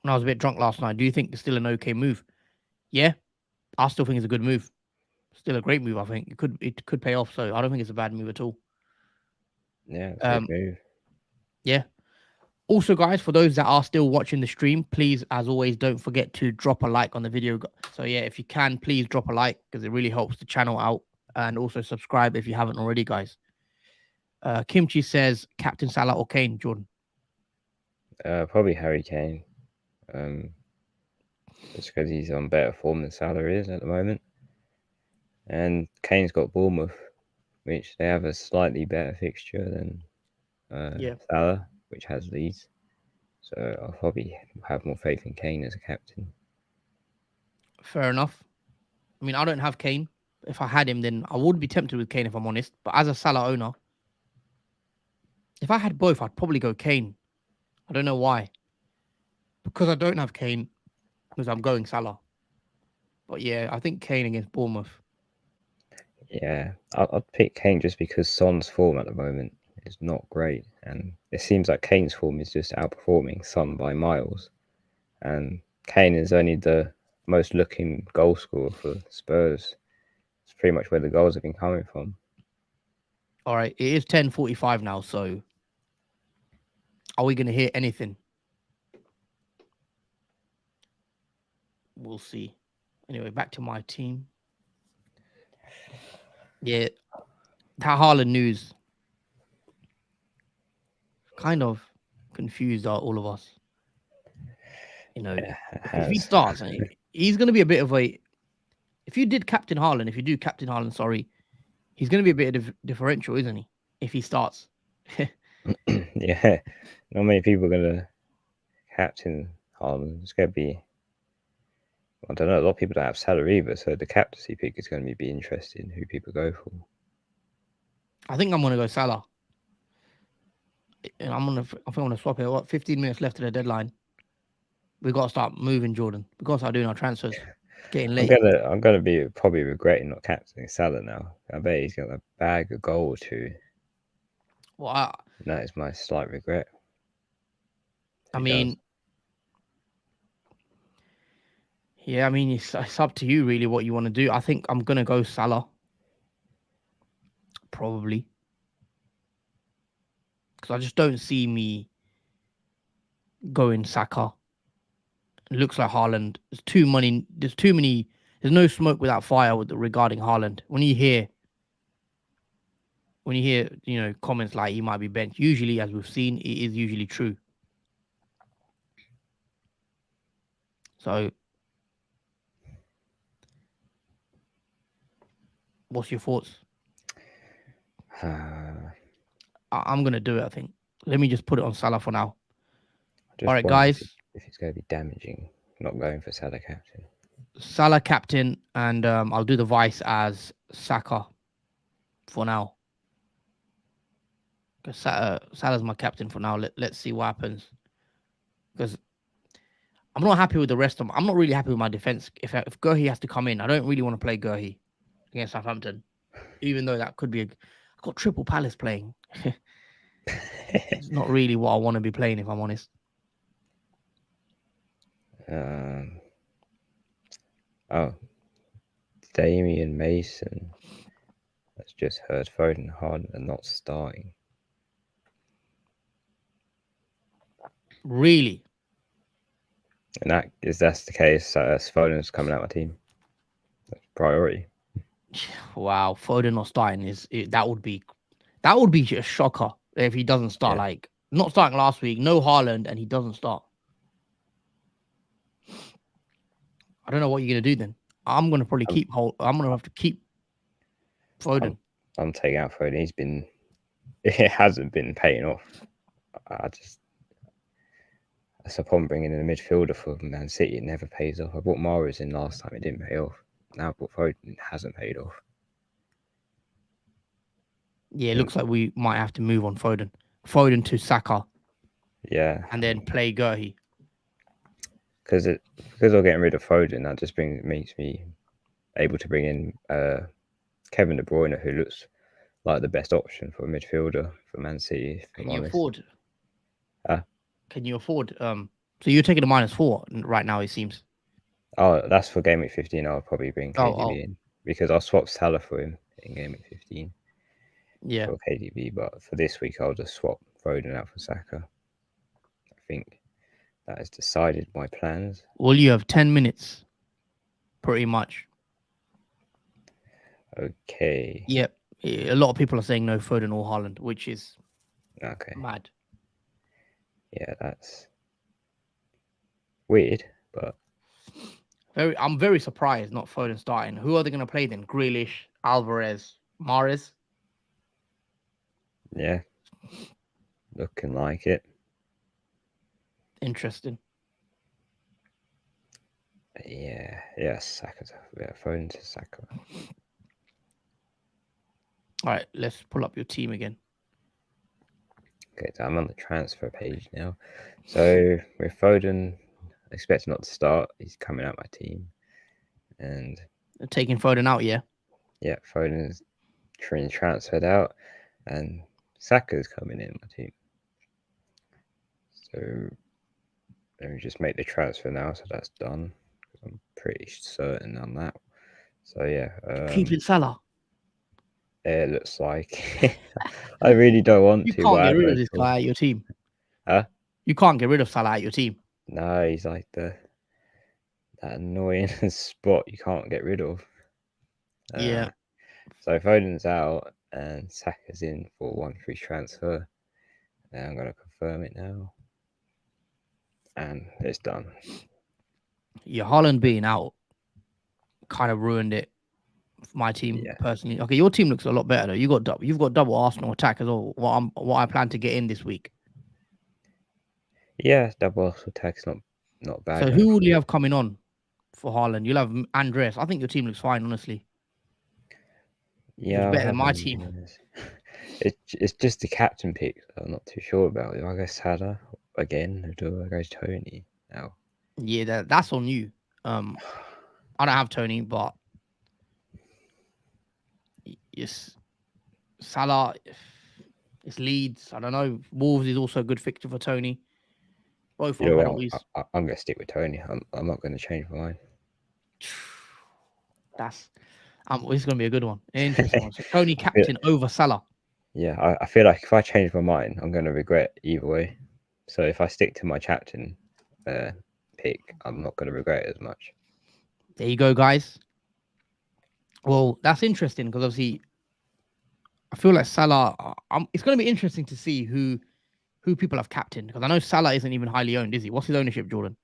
When I was a bit drunk last night, do you think it's still an okay move? Yeah, I still think it's a good move. Still a great move. I think it could pay off. So I don't think it's a bad move at all. yeah, it's a good Um, move. yeah. Also, guys, for those that are still watching the stream, please, as always, don't forget to drop a like on the video. So yeah, if you can, please drop a like because it really helps the channel out, and also subscribe if you haven't already, guys. Kimchi says Captain Salah or Kane, Jordan. Probably Harry Kane. Just because he's on better form than Salah is at the moment. And Kane's got Bournemouth, which they have a slightly better fixture than Yeah, Salah, which has Leeds. So I'll probably have more faith in Kane as a captain. fair enough. I mean, I don't have Kane. If I had him, then I would be tempted with Kane if I'm honest. But as a Salah owner, if I had both, I'd probably go Kane. I don't know why. Because I don't have Kane, because I'm going Salah. But yeah, I think Kane against Bournemouth. Yeah, I'd pick Kane just because Son's form at the moment is not great. And it seems like Kane's form is just outperforming Son by miles. And Kane is only the most looking goal scorer for Spurs. It's pretty much where the goals have been coming from. All right, it is 10:45 now, so are we going to hear anything? We'll see. Anyway, back to my team. Yeah, that Haaland news kind of confused all of us. You know, Yeah, it because if he has. starts, he's going to be a bit of a. If you did Captain Haaland, if you do Captain Haaland, sorry, he's going to be a bit of differential, isn't he? If he starts. Yeah, not many people are going to captain Haaland. It's going to be, I don't know, a lot of people don't have Salah either, so the captaincy pick is going to be interesting who people go for. I think I'm going to go Salah. And I think I'm going to swap it. What, 15 minutes left to the deadline. We've got to start moving, Jordan. We've got to start doing our transfers. It's getting late. I'm gonna be probably regretting not captaining Salah now. I bet he's got a bag a goal or two. Well, That is my slight regret. I He mean, does. yeah, I mean, it's up to you really what you want to do. I think I'm going to go Salah. Probably. Because I just don't see me going Saka. It looks like Haaland. There's too many. There's too many. There's no smoke without fire regarding Haaland. When when you hear comments like he might be benched, usually, as we've seen, it is usually true. So, what's your thoughts? I I'm gonna do it. I think. Let me just put it on Salah for now. All just right, wonder guys. if it's going to be damaging not going for Salah captain. Salah captain, and I'll do the vice as Saka for now. Because Salah's my captain for now. Let's see what happens. Because I'm not happy with the rest of them. I'm not really happy with my defense. If Gurhi has to come in, I don't really want to play Gurhi against Southampton, even though that could be I've got triple Palace playing. It's not really what I want to be playing, if I'm honest. Oh, Damian Mason. That's just heard Foden hard and not starting. Really? And that's the case. Foden's coming out my team. That's priority. Wow, Foden not starting that would be a shocker if he doesn't start. Yeah. Like not starting last week, no Haaland, and he doesn't start. I don't know what you're gonna do then. I'm gonna probably I'm gonna have to keep Foden. I'm taking out Foden. It hasn't been paying off. That's upon bringing in a midfielder for Man City. It never pays off. I bought Mahrez in last time. It didn't pay off. Now I bought Foden. It hasn't paid off. Yeah, it looks like we might have to move on Foden. Foden to Saka. Yeah. And then play Gurhi. Because of getting rid of Foden, that just makes me able to bring in Kevin De Bruyne, who looks like the best option for a midfielder for Man City. Can you afford? Huh? Can you afford? So you're taking a -4 right now, it seems. Oh, that's for Gameweek 15. I'll probably bring KDB in because I'll swap Salah for him in Gameweek 15. Yeah. For KDB, but for this week, I'll just swap Foden out for Saka. I think that has decided my plans. Well, you have 10 minutes, pretty much. Okay. Yep. A lot of people are saying no Foden or Haaland, which is mad. Yeah, that's weird, but I'm very surprised not Foden starting. Who are they going to play then? Grealish, Alvarez, Mahrez? Yeah, looking like it. Interesting. Yeah, Saka. Yeah, Foden to Saka. All right, let's pull up your team again. Okay, so I'm on the transfer page now. So with Foden, expecting not to start, he's coming out my team, and taking Foden out, yeah. Yeah, Foden's transferred out, and Saka's coming in my team. So let me just make the transfer now, so that's done. I'm pretty certain on that. So yeah, keeping Salah. It looks like I really don't want you to. You can't get rid of this guy at your team. Huh? You can't get rid of Salah at your team. No, he's like that annoying spot you can't get rid of. Yeah. So Foden's out and Saka's in for 1 free transfer. And I'm gonna confirm it now. And it's done. Yeah, Haaland being out kind of ruined it for my team personally. Okay, your team looks a lot better though. You've got double Arsenal attack as well. What I plan to get in this week. Yeah, double Arsenal attack's not bad. So who will you have coming on for Haaland? You'll have Andreas. I think your team looks fine, honestly. Yeah, it's better than my team. It's just the captain pick I'm not too sure about. Do I go Salah again, or do I go Tony now? Yeah, that's on you. I don't have Tony, but yes, Salah. It's Leeds. I don't know. Wolves is also a good fixture for Tony. Both on penalties. I'm going to stick with Tony. I'm not going to change my mind. This is going to be a good one. Interesting one. So Tony captain over Salah. Yeah, I feel like if I change my mind, I'm going to regret either way. So if I stick to my captain pick, I'm not going to regret it as much. There you go, guys. Well, that's interesting because obviously I feel like Salah. It's going to be interesting to see who people have captained, because I know Salah isn't even highly owned, is he? What's his ownership, Jordan?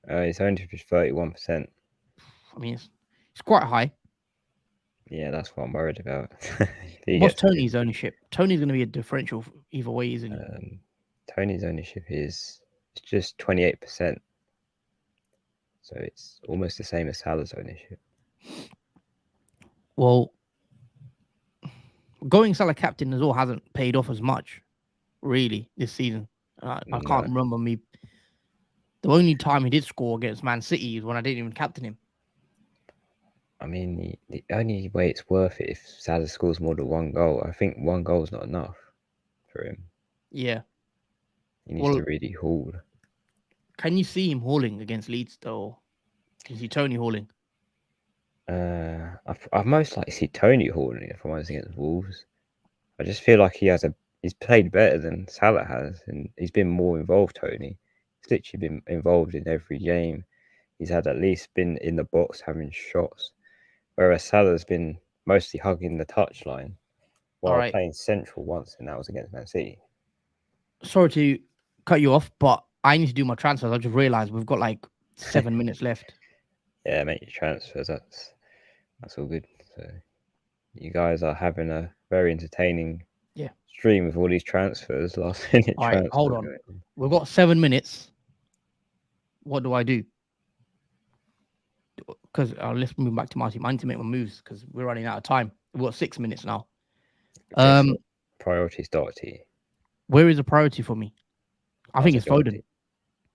His ownership is 31%. I mean, it's quite high. Yeah, that's what I'm worried about. If he What's gets Tony's ownership? Tony's going to be a differential either way, isn't he? Tony's ownership is it's just 28%. So it's almost the same as Salah's ownership. Well, going Salah captain as well hasn't paid off as much, really, this season. I can't No, remember me. The only time he did score against Man City is when I didn't even captain him. I mean, the only way it's worth it if Salah scores more than one goal. I think one goal is not enough for him. Yeah. He needs Well, to really haul. can you see him hauling against Leeds, though? Can you see Tony hauling? I'd most like to see Tony hauling if I'm honest against Wolves. I just feel like he's played better than Salah has, and he's been more involved. Tony, he's literally been involved in every game. He's had at least been in the box having shots, whereas Salah's been mostly hugging the touchline All while right. playing central once, and that was against Man City. Sorry to cut you off, but I need to do my transfers. I just realized we've got like 7 minutes left. Yeah, make your transfers. That's all good. So you guys are having a very entertaining Yeah. stream with all these transfers, last minute All right. transfers. Hold on. We've got 7 minutes. What do I do? Because let's move back to my team. I need to make my moves because we're running out of time. We've got 6 minutes now. Okay, so priorities Doherty. Where is the priority for me? I think it's Foden. Doherty.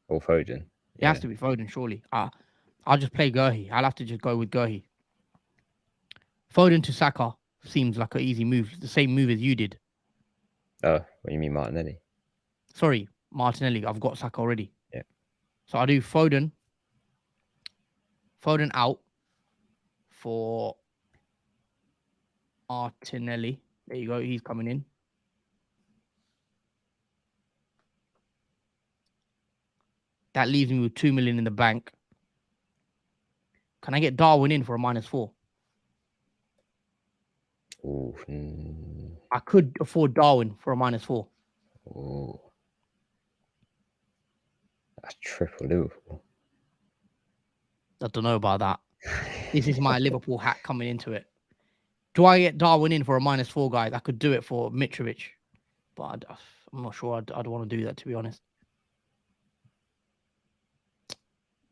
Or Foden. It has to be Foden, surely. I'll just play Gurhi. I'll have to just go with Gurhi. Foden to Saka seems like an easy move. The same move as you did. Oh, what do you mean Martinelli? Sorry, Martinelli. I've got Saka already. Yeah. So I do Foden. Foden out for Martinelli. There you go. He's coming in. That leaves me with 2 million in the bank. Can I get Darwin in for a -4? Ooh, I could afford Darwin for a -4. Ooh. That's triple Liverpool. I don't know about that. This is my Liverpool hat coming into it. Do I get Darwin in for a -4, guys? I could do it for Mitrovic, but I'm not sure I'd want to do that, to be honest.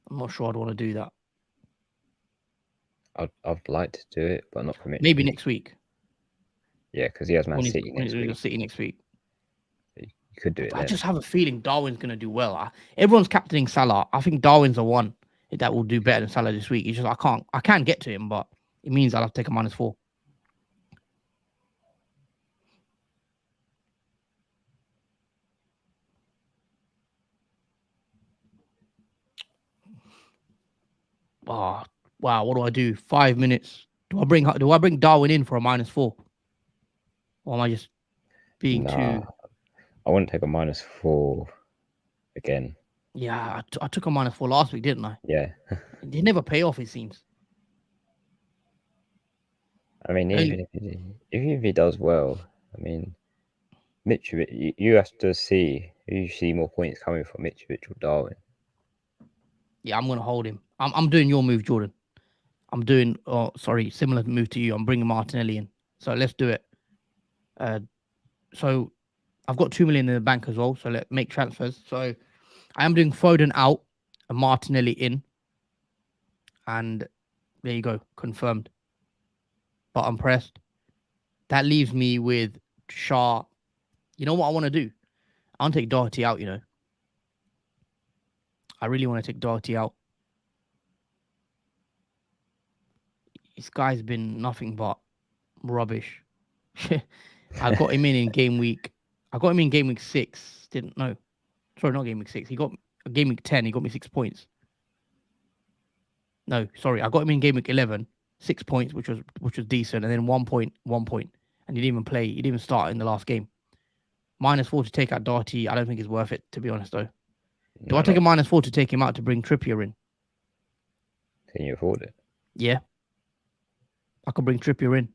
I'm not sure I'd want to do that. I'd like to do it, but not for Mitrovic. Maybe next week. Yeah, because he has Man City next week. City next week. You could do it. I just have a feeling Darwin's going to do well. Everyone's captaining Salah. I think Darwin's the one that will do better than Salah this week. It's just I can't get to him, but it means I'll have to take a -4. Oh, wow. What do I do? 5 minutes. Do I bring Darwin in for a -4? Or am I just being too? I wouldn't take a -4 again. Yeah, I took a -4 last week, didn't I? Yeah. They never pay off, it seems. I mean, even if he does well, I mean, Mitrovic, you have to see who you see more points coming from, Mitrovic or Darwin. Yeah, I'm gonna hold him. I'm doing your move, Jordan. I'm doing similar move to you. I'm bringing Martinelli in. So let's do it. So I've got 2 million in the bank as well. So let's make transfers. So I am doing Foden out and Martinelli in. And there you go, confirmed. Button pressed. That leaves me with Shaw. You know what I want to do? I want to take Doherty out, you know. I really want to take Doherty out. This guy's been nothing but rubbish. I got him in game week. I got him in game week 6. Didn't know. Sorry, not game week 6. He got game week 10. He got me 6 points. No, sorry. I got him in game week 11. 6 points, which was decent, and then 1 point, and he didn't even play. He didn't even start in the last game. -4 to take out Doherty. I don't think it's worth it, to be honest, though. Do I take a -4 to take him out to bring Trippier in? Can you afford it? Yeah. I could bring Trippier in.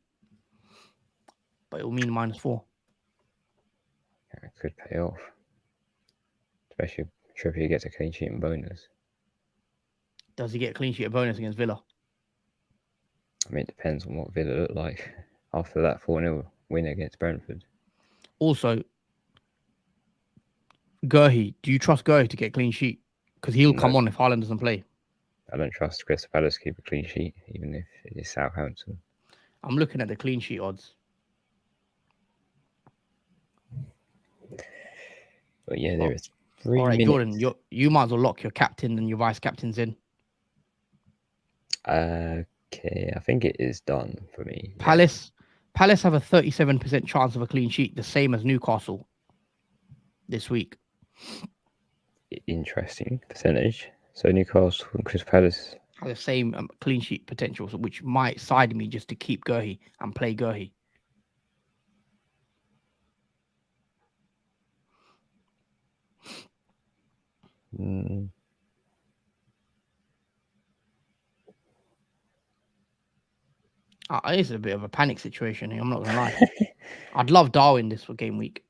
but it will mean -4. It could pay off. Especially if Trippier gets a clean sheet and bonus. Does he get a clean sheet, a bonus against Villa? I mean, it depends on what Villa look like after that 4-0 win against Brentford. Also, Gurhey, do you trust Gurhey to get a clean sheet? Because he'll come on if Haaland doesn't play. I don't trust Crystal Palace to keep a clean sheet, even if it is Southampton. I'm looking at the clean sheet odds. But yeah, there is 3 All right, minutes. Jordan, you might as well lock your captain and your vice captains in. Okay, I think it is done for me. Palace have a 37% chance of a clean sheet, the same as Newcastle this week. Interesting percentage. So Newcastle and Crystal Palace have the same clean sheet potential, which might side me just to keep Gurhey and play Gurhey. It's a bit of a panic situation here, I'm not going to lie. I'd love Darwin this for game week.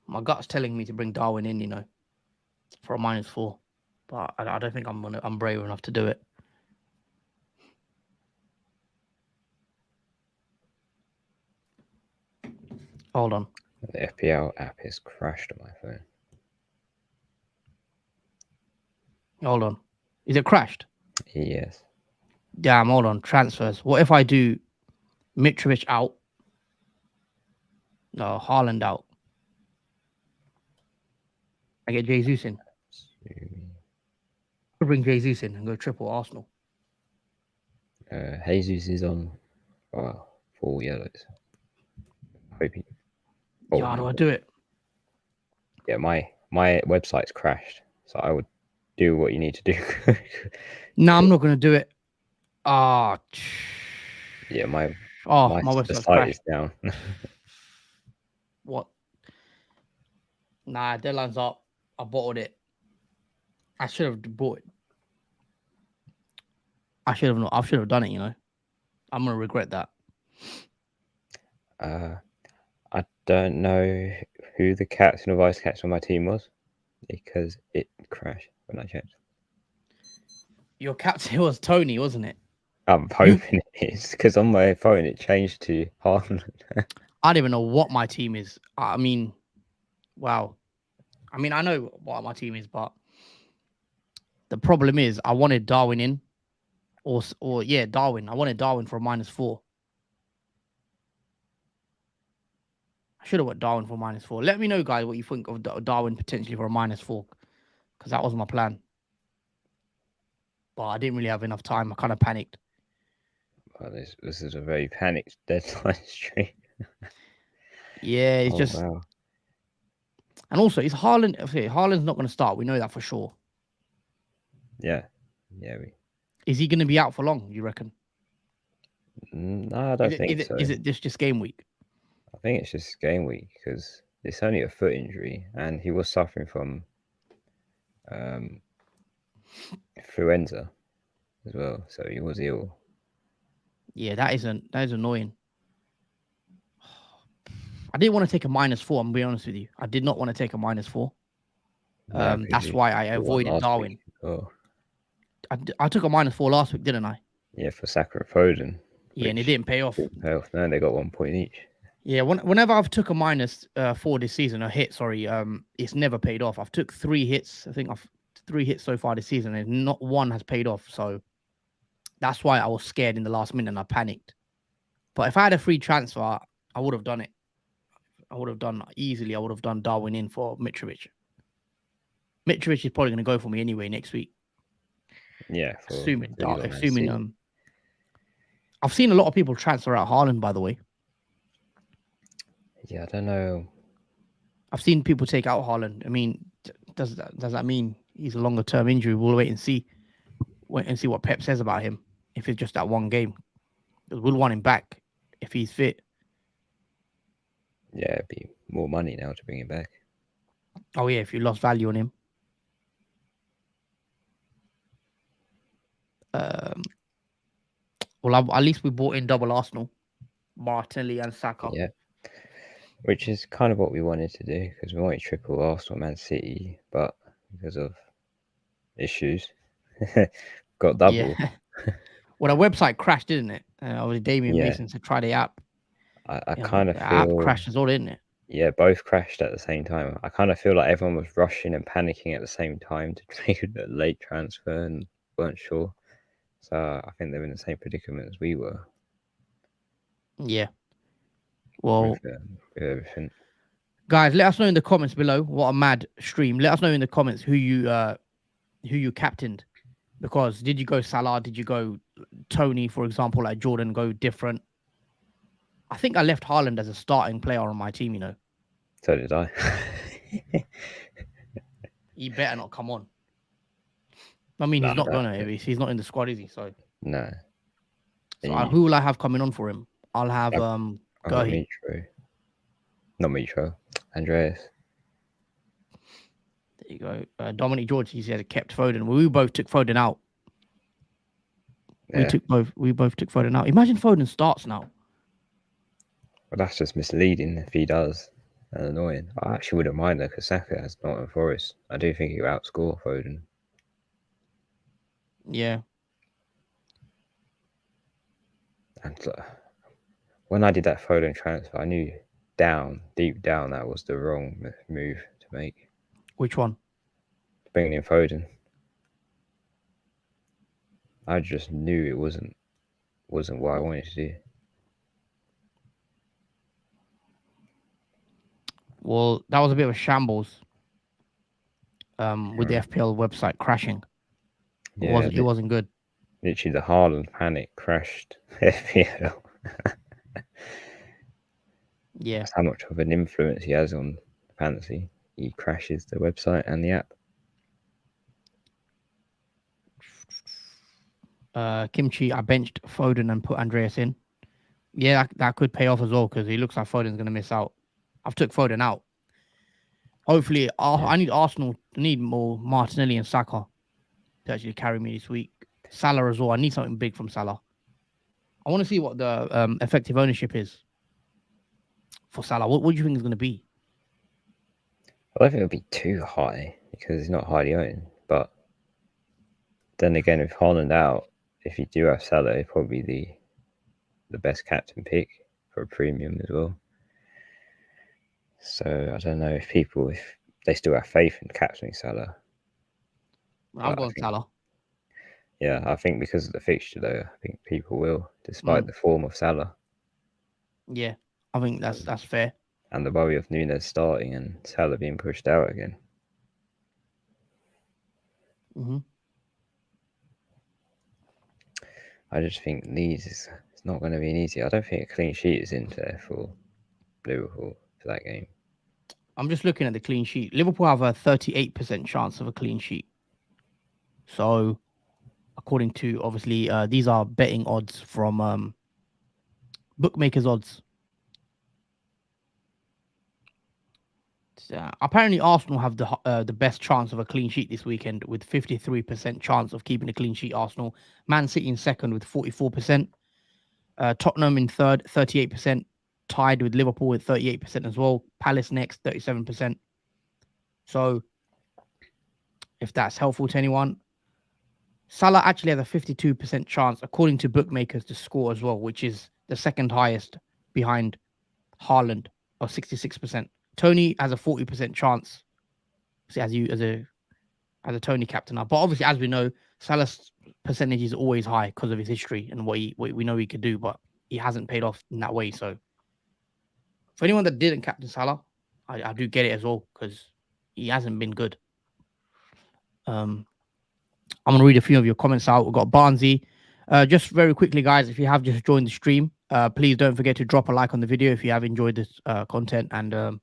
My gut's telling me to bring Darwin in, for a -4. But I don't think I'm brave enough to do it. Hold on. The FPL app has crashed on my phone. Hold on. Is it crashed? Yes. Damn, hold on. Transfers. What if I do Mitrovic out? No, Haaland out. I get Jesus in. I'll bring Jesus in and go triple Arsenal. Jesus is on 4 yellows. Hoping. Yeah, how do I do it? Yeah, my website's crashed, so I would do what you need to do. No, I'm not going to do it. Yeah, my website's site crashed. is down. What? Nah, deadline's up. I bottled it. I should have bought it. I should have done it, I'm going to regret that. I don't know who the captain or vice captain on my team was because it crashed when I checked. Your captain was Tony, wasn't it? I'm hoping it is because on my phone it changed to Haaland. I don't even know what my team is. I mean, wow. I mean, I know what my team is, but the problem is I wanted Darwin in. Darwin. I wanted Darwin for a -4. I should have went Darwin for -4. Let me know, guys, what you think of Darwin potentially for a -4, because that was my plan. But I didn't really have enough time. I kind of panicked. Well, this is a very panicked deadline stream. Yeah, it's just. Wow. And also, is Haaland? Haaland's not going to start. We know that for sure. Yeah. Is he going to be out for long? You reckon? No, I don't think so. Is it just game week? I think it's just game week because it's only a foot injury, and he was suffering from influenza as well, so he was ill. Yeah, that is annoying. I didn't want to take a -4. I'm gonna be honest with you. I did not want to take a -4. That's why I avoided Darwin. I took a -4 last week, didn't I? Yeah, for Saka and Foden. Yeah, and it didn't pay off. No, they got 1 point each. Yeah, whenever I've took a -4 this season, it's never paid off. I've took 3 hits. I think I've 3 hits so far this season, and not one has paid off. So that's why I was scared in the last minute and I panicked. But if I had a free transfer, I would have done it. I would have done Darwin in for Mitrovic. Mitrovic is probably going to go for me anyway next week. Yeah. Assuming I've seen a lot of people transfer out Haaland, by the way. Yeah, I don't know. I've seen people take out Haaland. I mean, does that mean he's a longer term injury? We'll wait and see. Wait and see what Pep says about him. If it's just that one game. Because we'll want him back if he's fit. Yeah, it'd be more money now to bring him back. Oh yeah, if you lost value on him. Well, at least we bought in double Arsenal, Martinelli and Saka. Yeah. Which is kind of what we wanted to do because we wanted triple Arsenal, Man City, but because of issues, got double. Yeah. Well, the website crashed, didn't it? Obviously, Damien Yeah. Mason said try the app. I kind of the feel app crashed as well, didn't it? Yeah, both crashed at the same time. I kind of feel like everyone was rushing and panicking at the same time to make a late transfer and weren't sure. So I think they're in the same predicament as we were Yeah. Well, with everything. guys, let us know in the comments below. What a mad stream! Let us know in the comments who you captained. Because did you go Salah? Did you go Tony, for example, like Jordan, go different? I think I left Haaland as a starting player on my team, you know. So did I. He better not come on. I mean, he's not gonna. He's not in the squad, is he? So no. So who will I have coming on for him? I'll have Mitro. Not Mitro. Andreas. There you go. Dominic George, he said kept Foden. We both took Foden out. Yeah. We both took Foden out. Imagine Foden starts now. Well, that's just misleading if he does. And annoying. I actually wouldn't mind though, because Saka has Nottingham Forest. I do think he'll outscore Foden. Yeah. And when I did that Foden transfer, I knew deep down, that was the wrong move to make. Which one? Bringing in Foden. I just knew it wasn't what I wanted to do. Well, that was a bit of a shambles. With the FPL website crashing. Yeah, it wasn't good. Literally, the Haaland panic crashed FPL. Yeah. That's how much of an influence he has on fantasy. He crashes the website and the app. Kimchi, I benched Foden and put Andreas in. Yeah, that could pay off as well because he looks like Foden's going to miss out. I've took Foden out. Hopefully, I need Arsenal to need more Martinelli and Saka to actually carry me this week. Salah as well. I need something big from Salah. I want to see what the effective ownership is for Salah. What do you think is going to be? I don't think it'll be too high because he's not highly owned. But then again, with Haaland out, if you do have Salah, it'll probably be the best captain pick for a premium as well. So I don't know if they still have faith in captaining Salah. I'm going Salah. Yeah, I think because of the fixture, though, I think people will, despite the form of Salah. Yeah, I think that's fair. And the worry of Nunes starting and Salah being pushed out again. Mm-hmm. I just think it's not going to be an easy. I don't think a clean sheet is in there for Liverpool for that game. I'm just looking at the clean sheet. Liverpool have a 38% chance of a clean sheet. So, according to, obviously, these are betting odds from bookmakers odds. Apparently, Arsenal have the best chance of a clean sheet this weekend with 53% chance of keeping a clean sheet. Arsenal, Man City in second with 44%, Tottenham in third, 38%, tied with Liverpool with 38% as well. Palace next, 37%. So, if that's helpful to anyone, Salah actually has a 52% chance, according to bookmakers, to score as well, which is the second highest behind Haaland of 66%. Tony has a 40% chance as a Tony captain now. But obviously, as we know, Salah's percentage is always high because of his history and what we know he could do, but he hasn't paid off in that way. So for anyone that didn't captain Salah, I do get it as well because he hasn't been good. I'm gonna read a few of your comments out. We've got Barnsey. Just very quickly, guys, if you have just joined the stream, please don't forget to drop a like on the video if you have enjoyed this content, and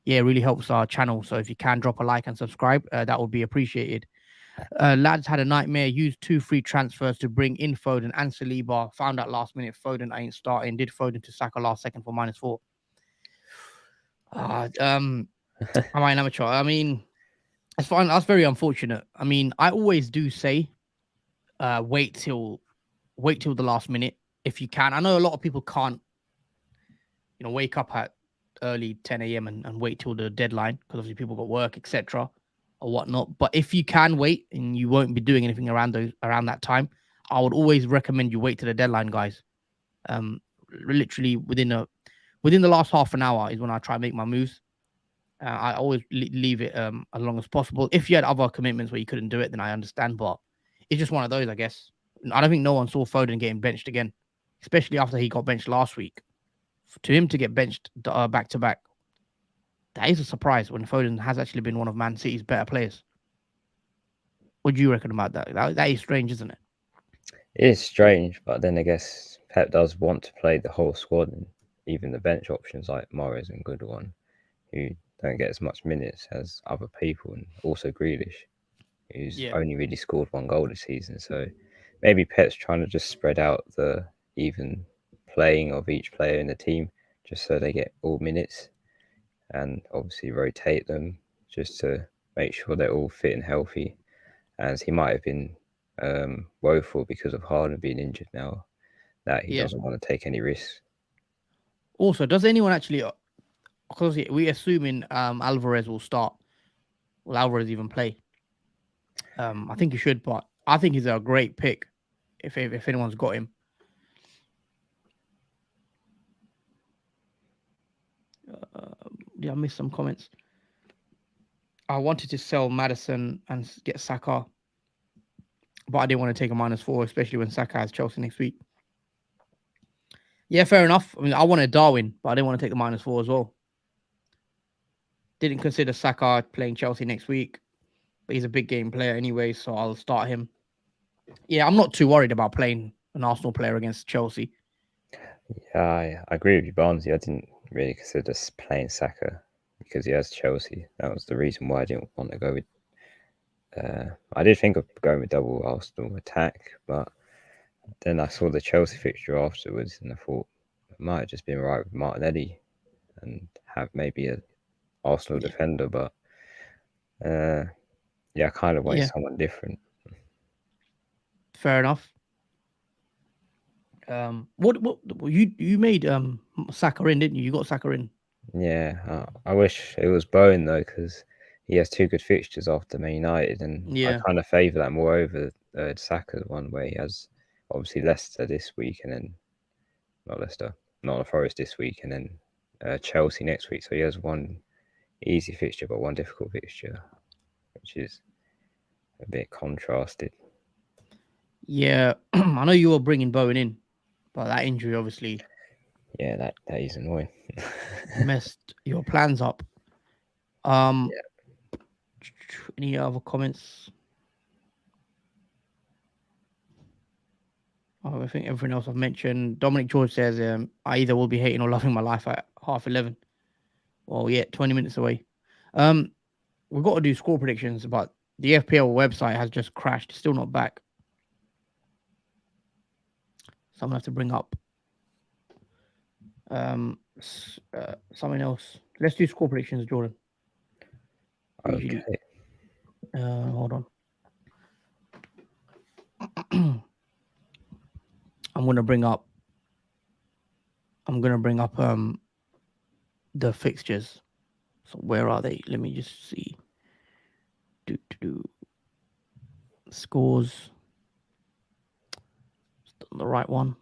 yeah, it really helps our channel. So if you can drop a like and subscribe, that would be appreciated. Lads had a nightmare. Used 2 free transfers to bring in Foden and Saliba. Found out last minute Foden ain't starting. Did Foden to Saka last second for -4. Uh, um, am I an amateur? I mean, it's fine. That's very unfortunate. I mean, I always do say, uh, wait till wait till the last minute if you can. I know a lot of people can't, wake up at early 10 a.m. and wait till the deadline because obviously people got work, etc. or whatnot. But if you can wait and you won't be doing anything around that time, I would always recommend you wait to the deadline, guys. Literally within the last half an hour is when I try to make my moves. I always leave it as long as possible. If you had other commitments where you couldn't do it, then I understand. But it's just one of those, I guess. I don't think no one saw Foden getting benched again, especially after he got benched last week. To him to get benched back to back, that is a surprise when Foden has actually been one of Man City's better players. What do you reckon about that? That is strange, isn't it? It is strange, but then I guess Pep does want to play the whole squad, and even the bench options like Morris and Goodwin, who don't get as much minutes as other people, and also Grealish, who's Yeah. only really scored 1 goal this season. So maybe Pep's trying to just spread out the even playing of each player in the team, just so they get all minutes, and obviously rotate them just to make sure they're all fit and healthy. As he might have been woeful because of Haaland being injured now, that he Yeah. doesn't want to take any risks. Also, does anyone actually? Because we assuming Alvarez will start. Will Alvarez even play? I think he should, but I think he's a great pick if anyone's got him. Did I miss some comments? I wanted to sell Madison and get Saka, but I didn't want to take a -4, especially when Saka has Chelsea next week. Yeah, fair enough. I mean, I wanted Darwin, but I didn't want to take the -4 as well. Didn't consider Saka playing Chelsea next week, but he's a big game player anyway, so I'll start him. Yeah, I'm not too worried about playing an Arsenal player against Chelsea. Yeah, I agree with you, Barnsley. I didn't really consider playing Saka because he has Chelsea. That was the reason why I didn't want to go with. I did think of going with double Arsenal attack, but then I saw the Chelsea fixture afterwards, and I thought it might have just been right with Martinelli and have maybe a Arsenal defender, but yeah, I kind of wanted Yeah, someone different. fair enough. What you made Saka in, didn't you? You got Saka in. Yeah, I wish it was Bowen though, because he has 2 good fixtures after Man United, and I Yeah, kind of favour that more over Saka's one, where he has obviously Leicester this week, and then not Leicester, not Forest this week, and then Chelsea next week. So he has one easy fixture, but one difficult fixture, which is a bit contrasted. yeah. I know you were bringing Bowen in, but that injury obviously Yeah, that is annoying. messed your plans up. Um, Yeah. any other comments? Oh, I think everything else I've mentioned. Dominic George says, I either will be hating or loving my life at 11:30. Well, yeah, 20 minutes away. Um, we've got to do score predictions, but the FPL website has just crashed. Still not back. So I'm gonna have to bring up something else. Let's do score predictions, Jordan. We usually Okay. hold on. I'm gonna bring up. I'm gonna bring up the fixtures. So where are they? Let me just see. Do scores. On the right one.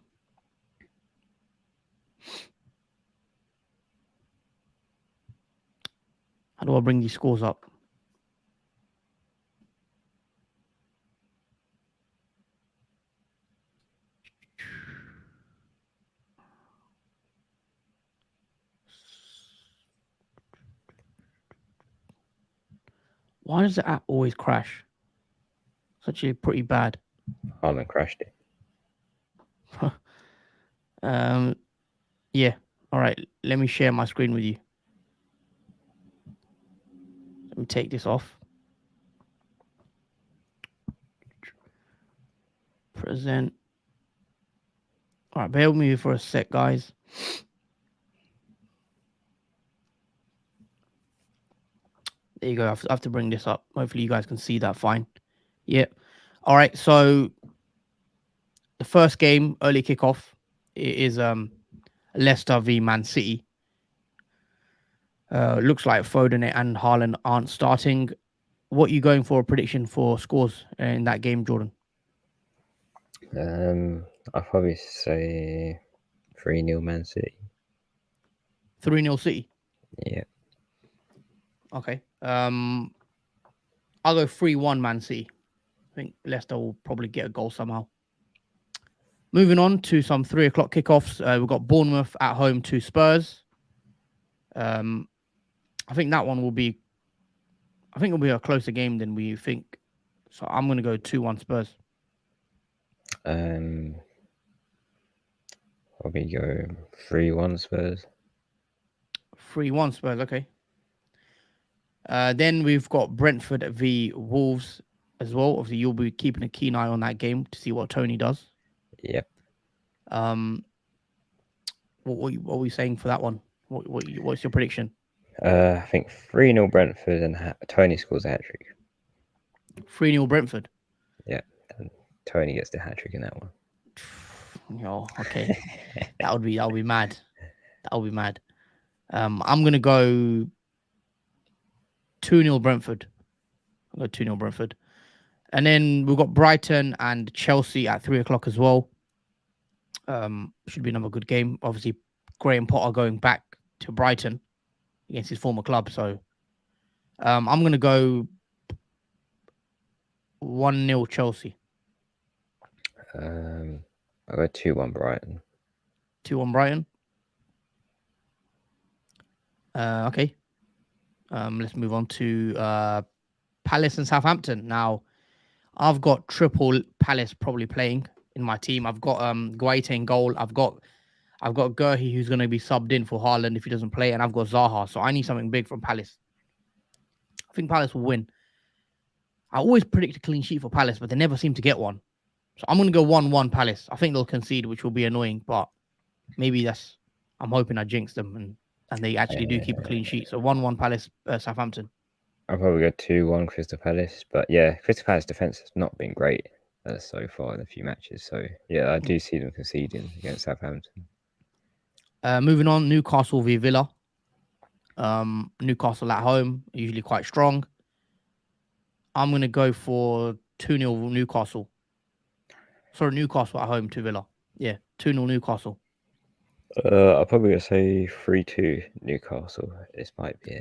How do I bring these scores up? Why does the app always crash? It's actually pretty bad. Haaland crashed it. um, yeah. All right. Let me share my screen with you. Let me take this off. Present. All right, bear with me for a sec, guys. There you go. I have to bring this up. Hopefully, you guys can see that fine. Yep. All right. So the first game, early kickoff, is Leicester v Man City. Looks like Foden and Haaland aren't starting. What are you going for a prediction for scores in that game, Jordan? I'll probably say 3-0 Man City. 3-0 City. Yeah. Okay. I'll go 3-1 Man City. I think Leicester will probably get a goal somehow. Moving on to some 3 o'clock kickoffs. We've got Bournemouth at home to Spurs. I think that one will be. I think it'll be a closer game than we think. So I'm going to go 2-1 Spurs. Probably go 3-1 Spurs. 3-1 Spurs. Okay. Then we've got Brentford v Wolves as well. Obviously, you'll be keeping a keen eye on that game to see what Tony does. Yep. What are we saying for that one? What's your prediction? I think 3-0 Brentford and Tony scores a hat-trick. 3-0 Brentford. Yeah, and Tony gets the hat-trick in that one. Oh, okay. that would be mad. That would be mad. I'm gonna go 2-0 Brentford. I'll go 2-0 Brentford. And then we've got Brighton and Chelsea at 3 o'clock as well. Should be another good game. Obviously, Graham Potter going back to Brighton against his former club. So I'm going to go 1-0 Chelsea. I'll go 2-1 Brighton. 2-1 Brighton. Okay. Let's move on to Palace and Southampton. Now, I've got triple Palace probably playing in my team. I've got Guaita in goal. I've got Gurhi who's going to be subbed in for Haaland if he doesn't play, and I've got Zaha. So I need something big from Palace. I think Palace will win. I always predict a clean sheet for Palace, but they never seem to get one. So I'm going to go 1-1 Palace. I think they'll concede, which will be annoying, but maybe I'm hoping I jinx them and they actually do keep a clean sheet. So 1-1 Palace, Southampton. I'll probably go 2-1 Crystal Palace. But yeah, Crystal Palace defence has not been great so far in a few matches. So yeah, I do see them conceding against Southampton. Moving on, Newcastle v Villa. Newcastle at home, usually quite strong. I'm going to go for 2-0 Newcastle. Sorry, Newcastle at home to Villa. Yeah, 2-0 Newcastle. I'll probably go say 3-2 Newcastle. This might be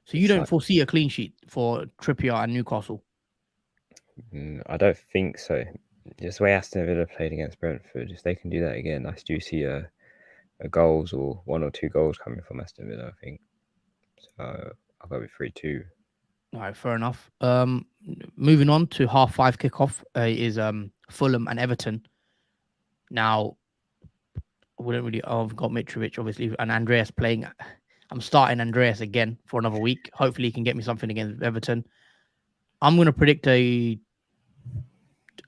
So you don't foresee a clean sheet for Trippier and Newcastle? I don't think so. Just the way Aston Villa played against Brentford, if they can do that again, I do see a goals or 1 or 2 goals coming from Aston Villa, I think. So I'll go with 3-2. All right, fair enough. Moving on to 5:30 kickoff is Fulham and Everton. Now, we don't really. I've got Mitrovic, obviously, and Andreas playing. I'm starting Andreas again for another week. Hopefully, he can get me something against Everton. I'm going to predict a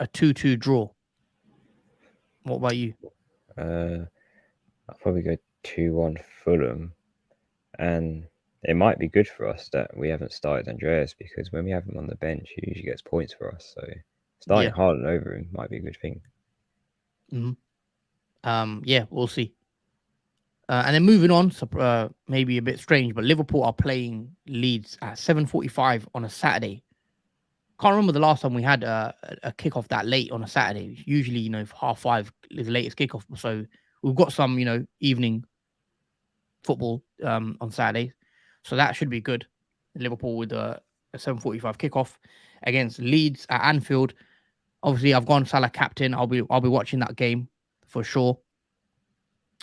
2-2 draw. What about you? I'll probably go 2-1 Fulham, and it might be good for us that we haven't started Andreas, because when we have him on the bench, he usually gets points for us. So starting Haaland over him might be a good thing. Yeah, we'll see. And then moving on, so, maybe a bit strange, but Liverpool are playing Leeds at 7:45 on a Saturday. Can't remember the last time we had a kickoff that late on a Saturday. Usually, 5:30 is the latest kickoff. So we've got some, evening football on Saturday. So that should be good. Liverpool with a 7:45 kickoff against Leeds at Anfield. Obviously, I've gone Salah captain. I'll be watching that game for sure.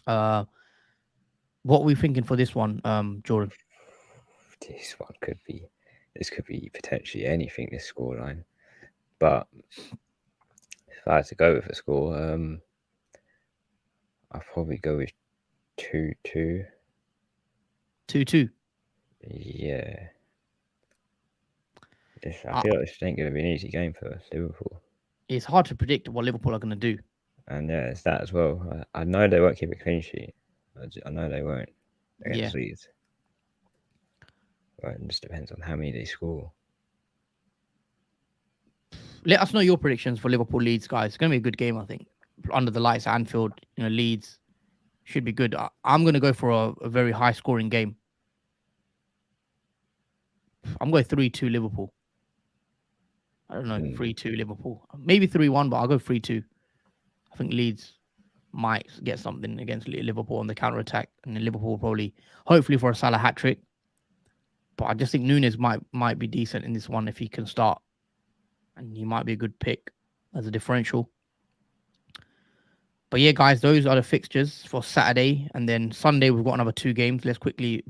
What are we thinking for this one, Jordan? This could be potentially anything, this scoreline. But if I had to go with a score, I'll probably go with 2-2. 2-2. Yeah. I feel like this ain't going to be an easy game for Liverpool. it's hard to predict what Liverpool are going to do. And yeah, it's that as well. I know they won't keep a clean sheet. I know they won't Yeah. against Leeds. Right, it just depends on how many they score. Let us know your predictions for Liverpool Leeds, guys. It's going to be a good game, I think. Under the lights at Anfield, Leeds should be good. I'm going to go for a very high scoring game. I'm going 3-2 Liverpool. I don't know, 3-2 Liverpool. Maybe 3-1, but I'll go 3-2. I think Leeds might get something against Liverpool on the counter attack, and then Liverpool probably, hopefully, for a Salah hat trick. But I just think Nunes might be decent in this one if he can start, and he might be a good pick as a differential. But yeah, guys, those are the fixtures for Saturday, and then Sunday we've got another 2 games. Let's quickly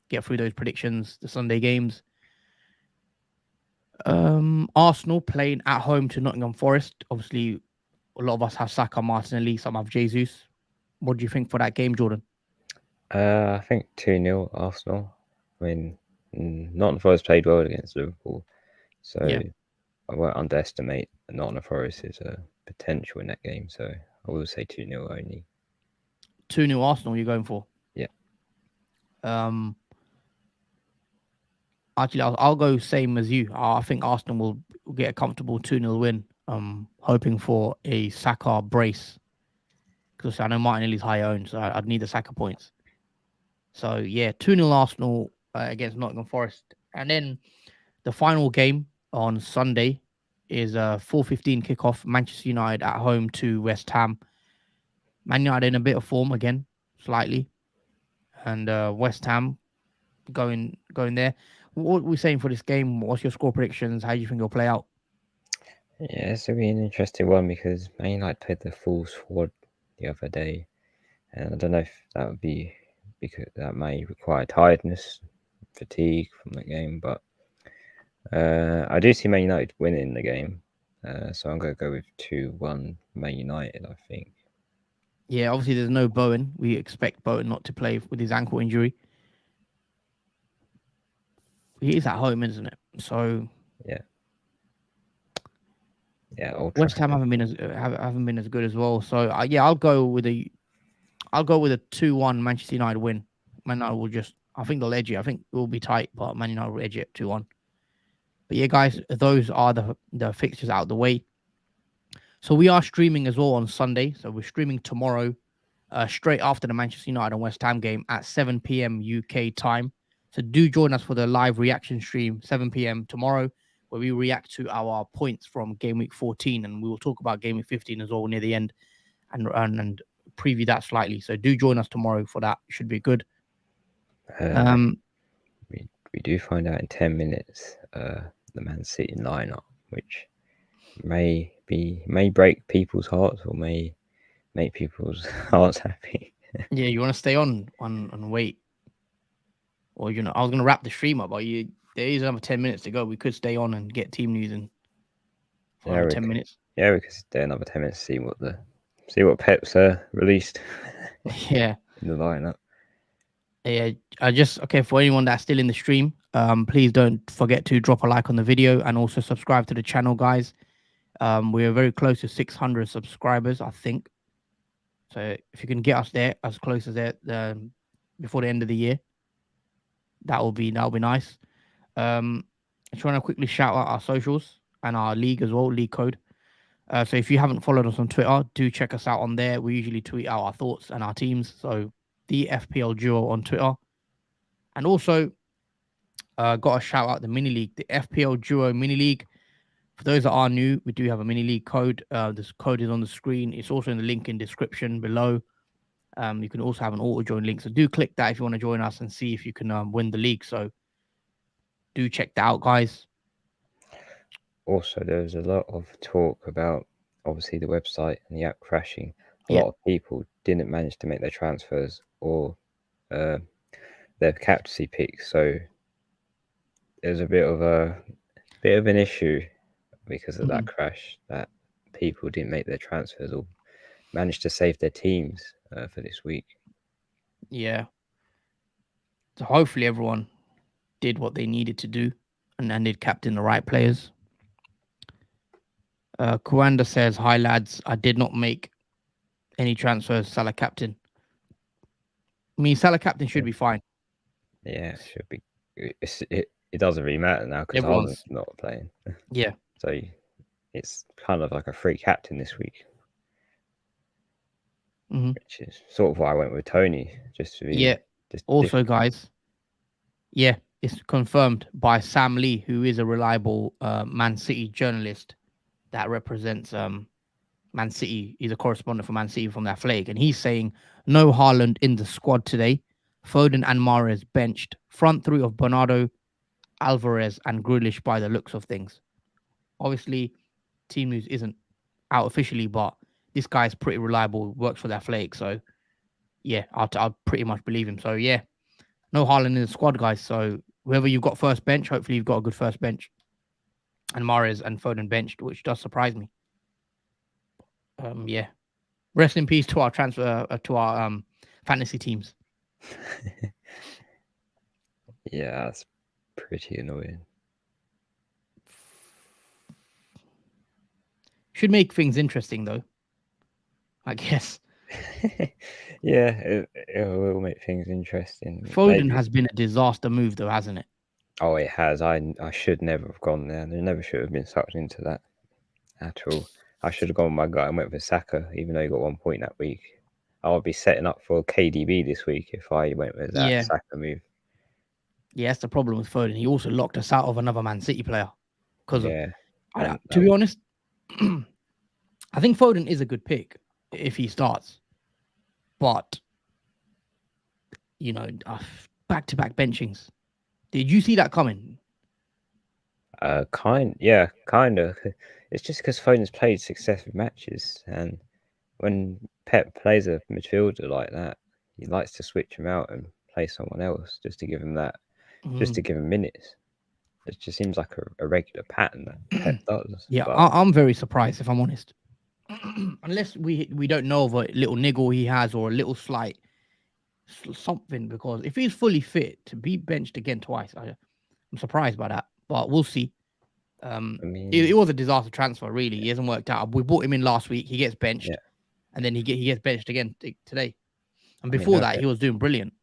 get through those predictions. The Sunday games. Arsenal playing at home to Nottingham Forest. Obviously, a lot of us have Saka, Martinelli, some have Jesus. What do you think for that game, Jordan? I think 2-0 Arsenal. I mean, Nottingham Forest played well against Liverpool, so Yeah. I won't underestimate Nottingham Forest's potential in that game. So I will say 2-0 only. 2-0 Arsenal you're going for? Yeah. Actually, I'll go same as you. I think Arsenal will get a comfortable 2-0 win. Hoping for a Saka brace. Because I know Martinelli's high owned, so I'd need the Saka points. So yeah, 2-0 Arsenal against Nottingham Forest. And then the final game on Sunday is a 4:15 kickoff. Manchester United at home to West Ham. Man United in a bit of form again, slightly. And West Ham going there. What are we saying for this game? What's your score predictions? How do you think it'll play out? Yeah, this will be an interesting one because Man United played the full squad the other day, and I don't know if that would be because that may require tiredness, fatigue from the game, but I do see Man United winning the game, so I'm going to go with 2-1 Man United, I think. Yeah, obviously there's no Bowen. We expect Bowen not to play with his ankle injury. He is at home, isn't it? So yeah, West Ham haven't been as good as well. So yeah, I'll go with a 2-1 Manchester United win. Man United will I think they'll edge it. I think it will be tight, but Man United will edge it 2-1. But yeah, guys, those are the fixtures out of the way. So we are streaming as well on Sunday. So we're streaming tomorrow, straight after the Manchester United and West Ham game at 7 p.m. UK time. So do join us for the live reaction stream 7 p.m. tomorrow, where we react to our points from Gameweek 14, and we will talk about Gameweek 15 as well near the end, and preview that slightly. So do join us tomorrow for that. It should be good. We do find out in 10 minutes the Man City lineup, which may break people's hearts or may make people's hearts happy. Yeah, you want to stay on and wait, or I was gonna wrap the stream up, but there is another 10 minutes to go. We could stay on and get team news in for another 10 minutes. Yeah, we could stay another 10 minutes to see what Pep's released. Yeah, in the lineup. Yeah, okay, for anyone that's still in the stream, please don't forget to drop a like on the video and also subscribe to the channel, guys. We are very close to 600 subscribers, I think. So if you can get us there as close as that before the end of the year, that'll be nice. I'm trying to quickly shout out our socials and our league as well, league code. So if you haven't followed us on Twitter, do check us out on there. We usually tweet out our thoughts and our teams. So the FPL Duo on Twitter. And also, got to shout out the mini league, the FPL Duo mini league. For those that are new, we do have a mini league code. This code is on the screen. It's also in the link in description below. You can also have an auto join link. So do click that if you want to join us and see if you can win the league. So do check that out, guys. Also, there was a lot of talk about obviously the website and the app crashing. A lot of people didn't manage to make their transfers or their captaincy picks. So there's a bit of an issue because of that crash, that people didn't make their transfers or managed to save their teams for this week. Yeah. So hopefully everyone did what they needed to do and did captain the right players. Kuanda says, "Hi lads, I did not make any transfers. Salah captain. I mean, Salah captain should be fine. Yeah, it should be. It doesn't really matter now because Everyone's Haaland's not playing. yeah. So it's kind of like a free captain this week, Hmm. which is sort of why I went with Tony, just to Yeah. be just Also, different. guys, yeah, it's confirmed by Sam Lee, who is a reliable Man City journalist that represents Man City. He's a correspondent for Man City from that flag, and he's saying no Haaland in the squad today. Foden and Mahrez benched. Front three of Bernardo, Alvarez, and Grealish by the looks of things. Obviously, team news isn't out officially, but this guy's pretty reliable. Works for that flag, so yeah, I'll pretty much believe him. So yeah, no Haaland in the squad, guys. So whoever you've got first bench, hopefully you've got a good first bench. And Mahrez and Foden benched, which does surprise me. Yeah. Rest in peace to our transfer to our fantasy teams. Yeah, that's pretty annoying. Should make things interesting though, I guess. Yeah, it will make things interesting. Foden Maybe. has been a disaster move though, hasn't it? Oh, it has. I should never have gone there. There never should have been sucked into that at all. I should have gone with my gut and went for Saka, even though he got 1 point that week. I would be setting up for KDB this week if I went with that Yeah. Saka move. Yeah, that's the problem with Foden. He also locked us out of another Man City player. Because Yeah, to be honest, I think Foden is a good pick if he starts. But, you know, back-to-back benchings. Did you see that coming? kind of. It's just because Foden's played successive matches, and when Pep plays a midfielder like that, he likes to switch him out and play someone else just to give him just to give him minutes. It just seems like a regular pattern that Pep does. Yeah, But I'm very surprised if I'm honest. Unless we don't know of a little niggle he has or a little slight something, because if he's fully fit to be benched again twice, I'm surprised by that. But we'll see. I mean, It was a disaster transfer, really. He hasn't worked out. We bought him in last week. He gets benched, yeah. and then he gets benched again today. And I mean, before that, he was doing brilliant.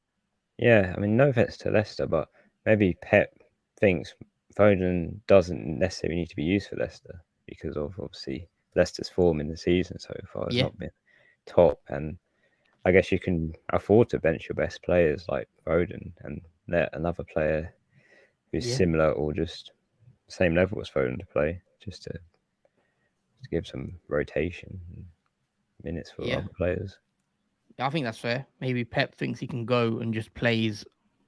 Yeah, I mean, no offense to Leicester, but maybe Pep thinks Foden doesn't necessarily need to be used for Leicester because of obviously Leicester's form in the season so far has Yeah. not been top, and I guess you can afford to bench your best players like Foden and let another player who's Yeah. similar or just same level as Foden to play, just to give some rotation and minutes for Yeah. other players. I think that's fair. Maybe Pep thinks he can go and just plays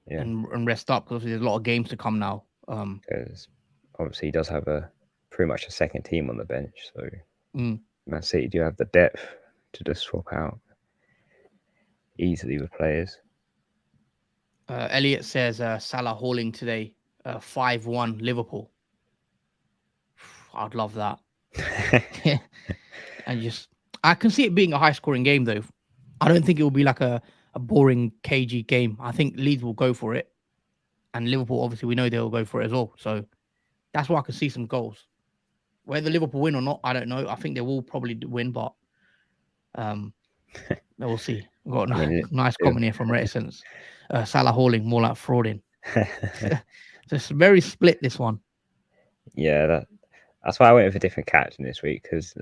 Yeah, and rest up, because there's a lot of games to come now. because obviously he does have pretty much a second team on the bench, so Man City do have the depth to just swap out easily with players. Elliot says Salah hauling today, 5-1 Liverpool. I'd love that. And just, I can see it being a high scoring game though. I don't think it will be like a boring cagey game. I think Leeds will go for it, and Liverpool, obviously we know they'll go for it as well. So that's why I can see some goals. Whether Liverpool win or not, I don't know. I think they will probably win, but we'll see. We've got a nice comment here from Reticence. Salah hauling, more like frauding. So it's very split, this one. Yeah, that's why I went with a different captain this week, because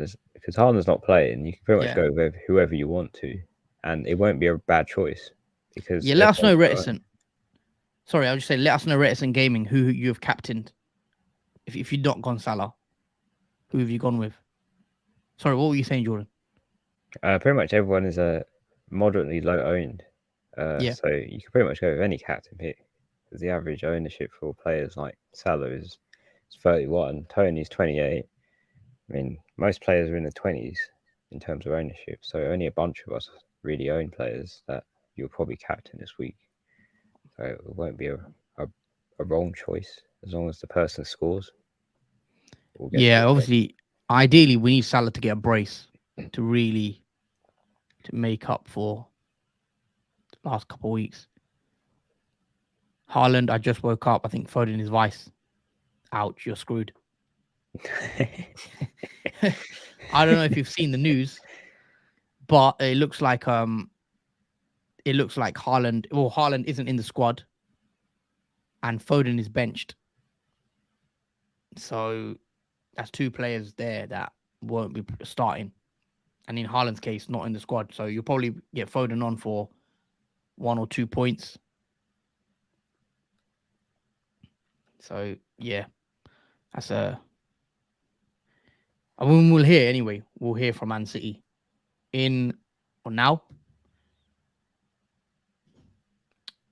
Haaland's not playing. You can pretty much go with whoever you want to, and it won't be a bad choice. Because let us know, Reticent. Sorry, I'll just say, let us know, Reticent Gaming, who you have captained. If you've not gone Salah, who have you gone with? Sorry, what were you saying, Jordan? Pretty much everyone is moderately low owned. So you can pretty much go with any captain pick, because the average ownership for players like Salah is 31, Tony's 28. I mean, most players are in the 20s in terms of ownership, so only a bunch of us really own players that you'll probably captain this week. So it won't be a wrong choice as long as the person scores. Obviously, ideally, we need Salah to get a brace to really make up for the last couple of weeks. Haaland, I just woke up. I think Foden is vice. Ouch, you're screwed. I don't know if you've seen the news, but it looks like Haaland. Well, Haaland isn't in the squad, and Foden is benched. So that's two players there that won't be starting. And in Haaland's case, not in the squad. So you'll probably get Foden on for 1 or 2 points. So yeah, that's a. I mean, we'll hear anyway. We'll hear from Man City in or now.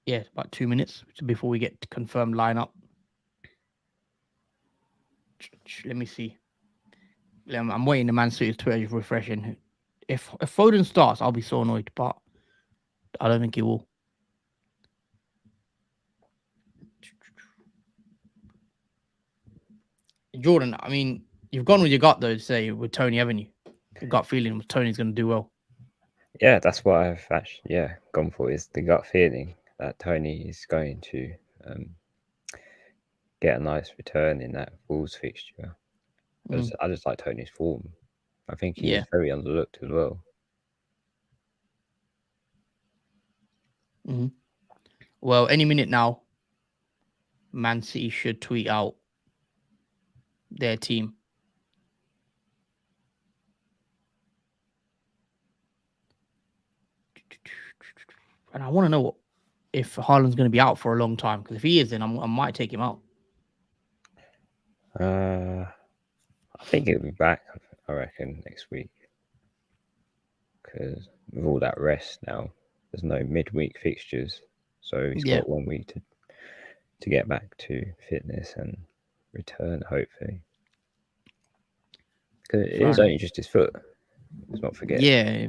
Yeah, about 2 minutes before we get confirmed lineup. Let me see. I'm waiting. The Man City's Twitter is refreshing. If Foden starts, I'll be so annoyed, but I don't think he will. Jordan, I mean, you've gone with your gut though. Say with Tony, haven't you? Your gut feeling was Tony's going to do well. Yeah, that's what I've actually gone for, is the gut feeling that Tony is going to get a nice return in that Wolves fixture. I just like Tony's form. I think he's very underlooked as well. Mm-hmm. Well, any minute now, Man City should tweet out their team. And I want to know if Haaland's going to be out for a long time, because if he is, then I might take him out. I think he'll be back, I reckon, next week. Because with all that rest now, there's no midweek fixtures. So he's got 1 week to get back to fitness and return, hopefully. Because it is only just his foot. Let's not forget. Yeah.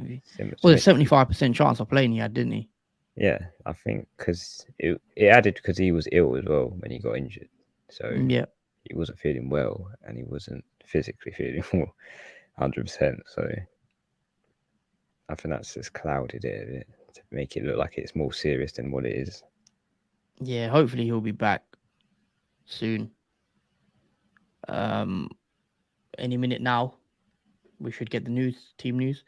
Well, there's 75% chance of playing he had, didn't he? Yeah, I think because it added because he was ill as well when he got injured. So he wasn't feeling well and he wasn't physically feeling 100%. So I think that's just clouded it a bit to make it look like it's more serious than what it is. Yeah, hopefully he'll be back soon. Any minute now, we should get the team news.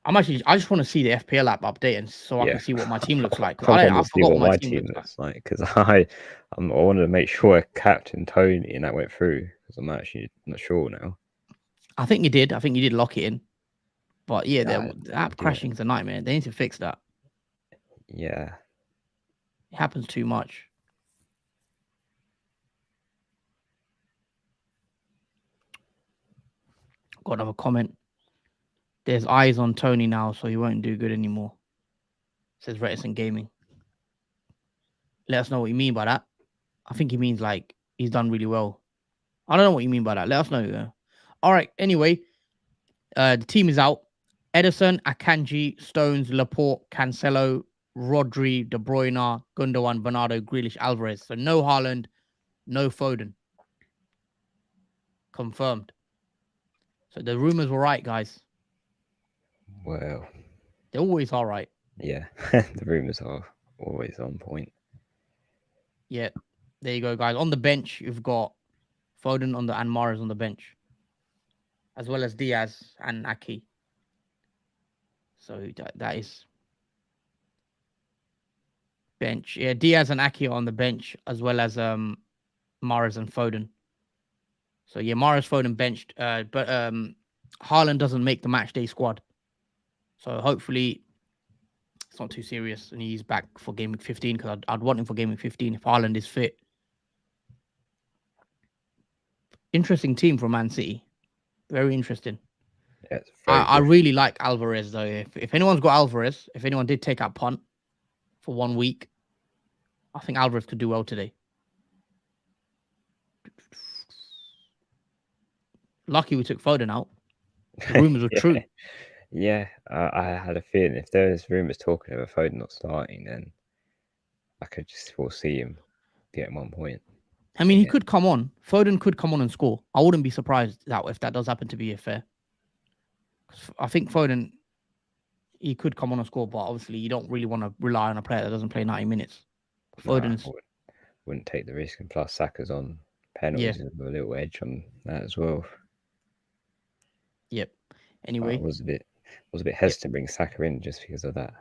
I just want to see the FPL app update, and so I can see what my team looks like. I forgot what my team looks like because I wanted to make sure I captained Tony and that went through, because I'm actually not sure now. I think you did. I think you did lock it in. But yeah, the app crashing is a nightmare. They need to fix that. Yeah. It happens too much. Got another comment. There's eyes on Tony now, so he won't do good anymore. Says Reticent Gaming. Let us know what you mean by that. I think he means like he's done really well. I don't know what you mean by that. Let us know. All right. Anyway, the team is out. Edison, Akanji, Stones, Laporte, Cancelo, Rodri, De Bruyne, Gundogan, Bernardo, Grealish, Alvarez. So no Haaland, no Foden. Confirmed. So the rumors were right, guys. Well, they always are right. Yeah, the rumors are always on point. Yeah, there you go, guys. On the bench, you've got Foden and Mahrez on the bench, as well as Diaz and Aki. So that is bench. Yeah, Diaz and Aki are on the bench, as well as Mahrez and Foden. So yeah, Mahrez, Foden benched, but Haaland doesn't make the match day squad. So hopefully it's not too serious and he's back for Gameweek 15, because I'd want him for Gameweek 15 if Haaland is fit. Interesting team from Man City. Very interesting. Yeah, I really like Alvarez though. If anyone's got Alvarez, if anyone did take out punt for 1 week, I think Alvarez could do well today. Lucky we took Foden out. The rumors were true. Yeah, I had a feeling if there's rumors talking about Foden not starting, then I could just foresee him getting 1 point. I mean, he could come on. Foden could come on and score. I wouldn't be surprised if that does happen to be a fair. I think Foden, he could come on and score, but obviously you don't really want to rely on a player that doesn't play 90 minutes. Foden wouldn't take the risk, and plus Saka's on penalties with a little edge on that as well. Yep. But Anyway, I was a bit yep. hesitant to bring Saka in just because of that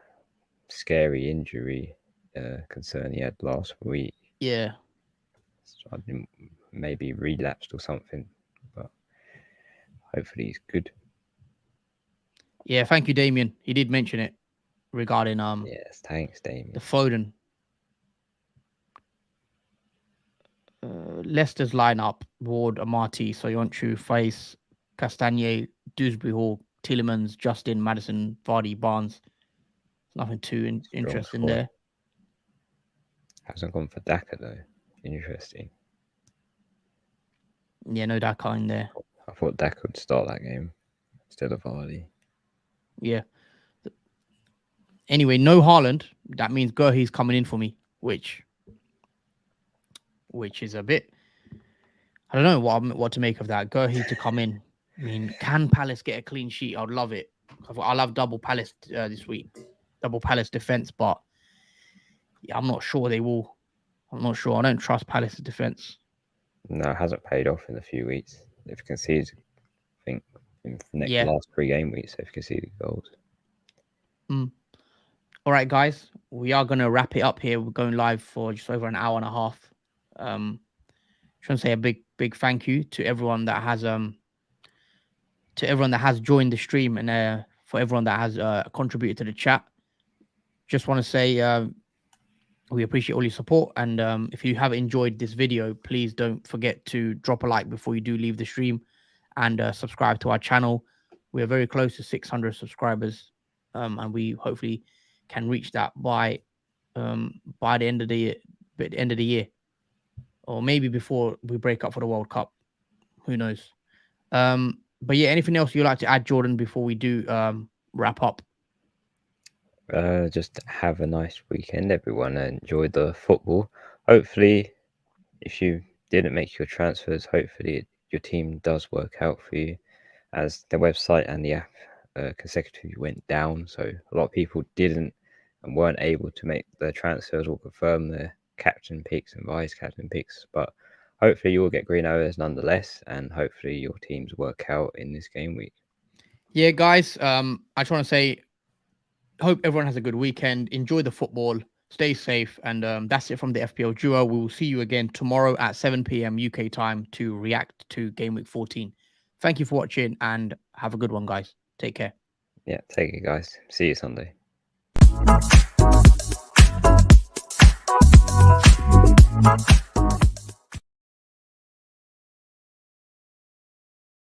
scary injury concern he had last week. Yeah. So I didn't maybe relapsed or something, but hopefully he's good. Yeah. Thank you, Damien. He did mention it regarding Yes, thanks, the Damien. Foden. Leicester's lineup: Ward, Amati, Soyuncu, Face, Castagne, Dewsbury Hall, Tielemans, Justin, Madison, Vardy, Barnes. Nothing too Strong interesting squad. there. Hasn't gone for Daka though. Interesting. Yeah, no Daka in there. I thought Daka would start that game instead of Vardy. Yeah. Anyway, no Haaland. That means Gurhi's coming in for me, which is a bit. I don't know what to make of that. Gurhi to come in. I mean, can Palace get a clean sheet? I'd love it. I'll have double Palace this week, double Palace defense, but yeah, I'm not sure they will. I'm not sure. I don't trust Palace's defense. No, it hasn't paid off in a few weeks. They've conceded, I think, in the Yeah. last 3 game weeks, they've conceded goals. All right, guys, we are going to wrap it up here. We're going live for just over an hour and a half. Just want to say a big thank you to everyone that has joined the stream, and for everyone that has contributed to the chat. Just want to say we appreciate all your support, and if you have enjoyed this video, please don't forget to drop a like before you do leave the stream, and subscribe to our channel. We are very close to 600 subscribers, and we hopefully can reach that by the end of the year, or maybe before we break up for the World Cup. Who knows? But yeah, anything else you'd like to add, Jordan, before we do wrap up? Just have a nice weekend, everyone, and enjoy the football. Hopefully, if you didn't make your transfers, hopefully your team does work out for you, as the website and the app consecutively went down. So a lot of people didn't and weren't able to make their transfers or confirm their captain picks and vice captain picks. But hopefully you will get green arrows nonetheless, and hopefully your teams work out in this game week. Yeah, guys. I just want to say, hope everyone has a good weekend. Enjoy the football. Stay safe. And that's it from the FPL Duo. We will see you again tomorrow at 7 p.m. UK time to react to Game Week 14. Thank you for watching and have a good one, guys. Take care. Yeah, take it, guys. See you Sunday.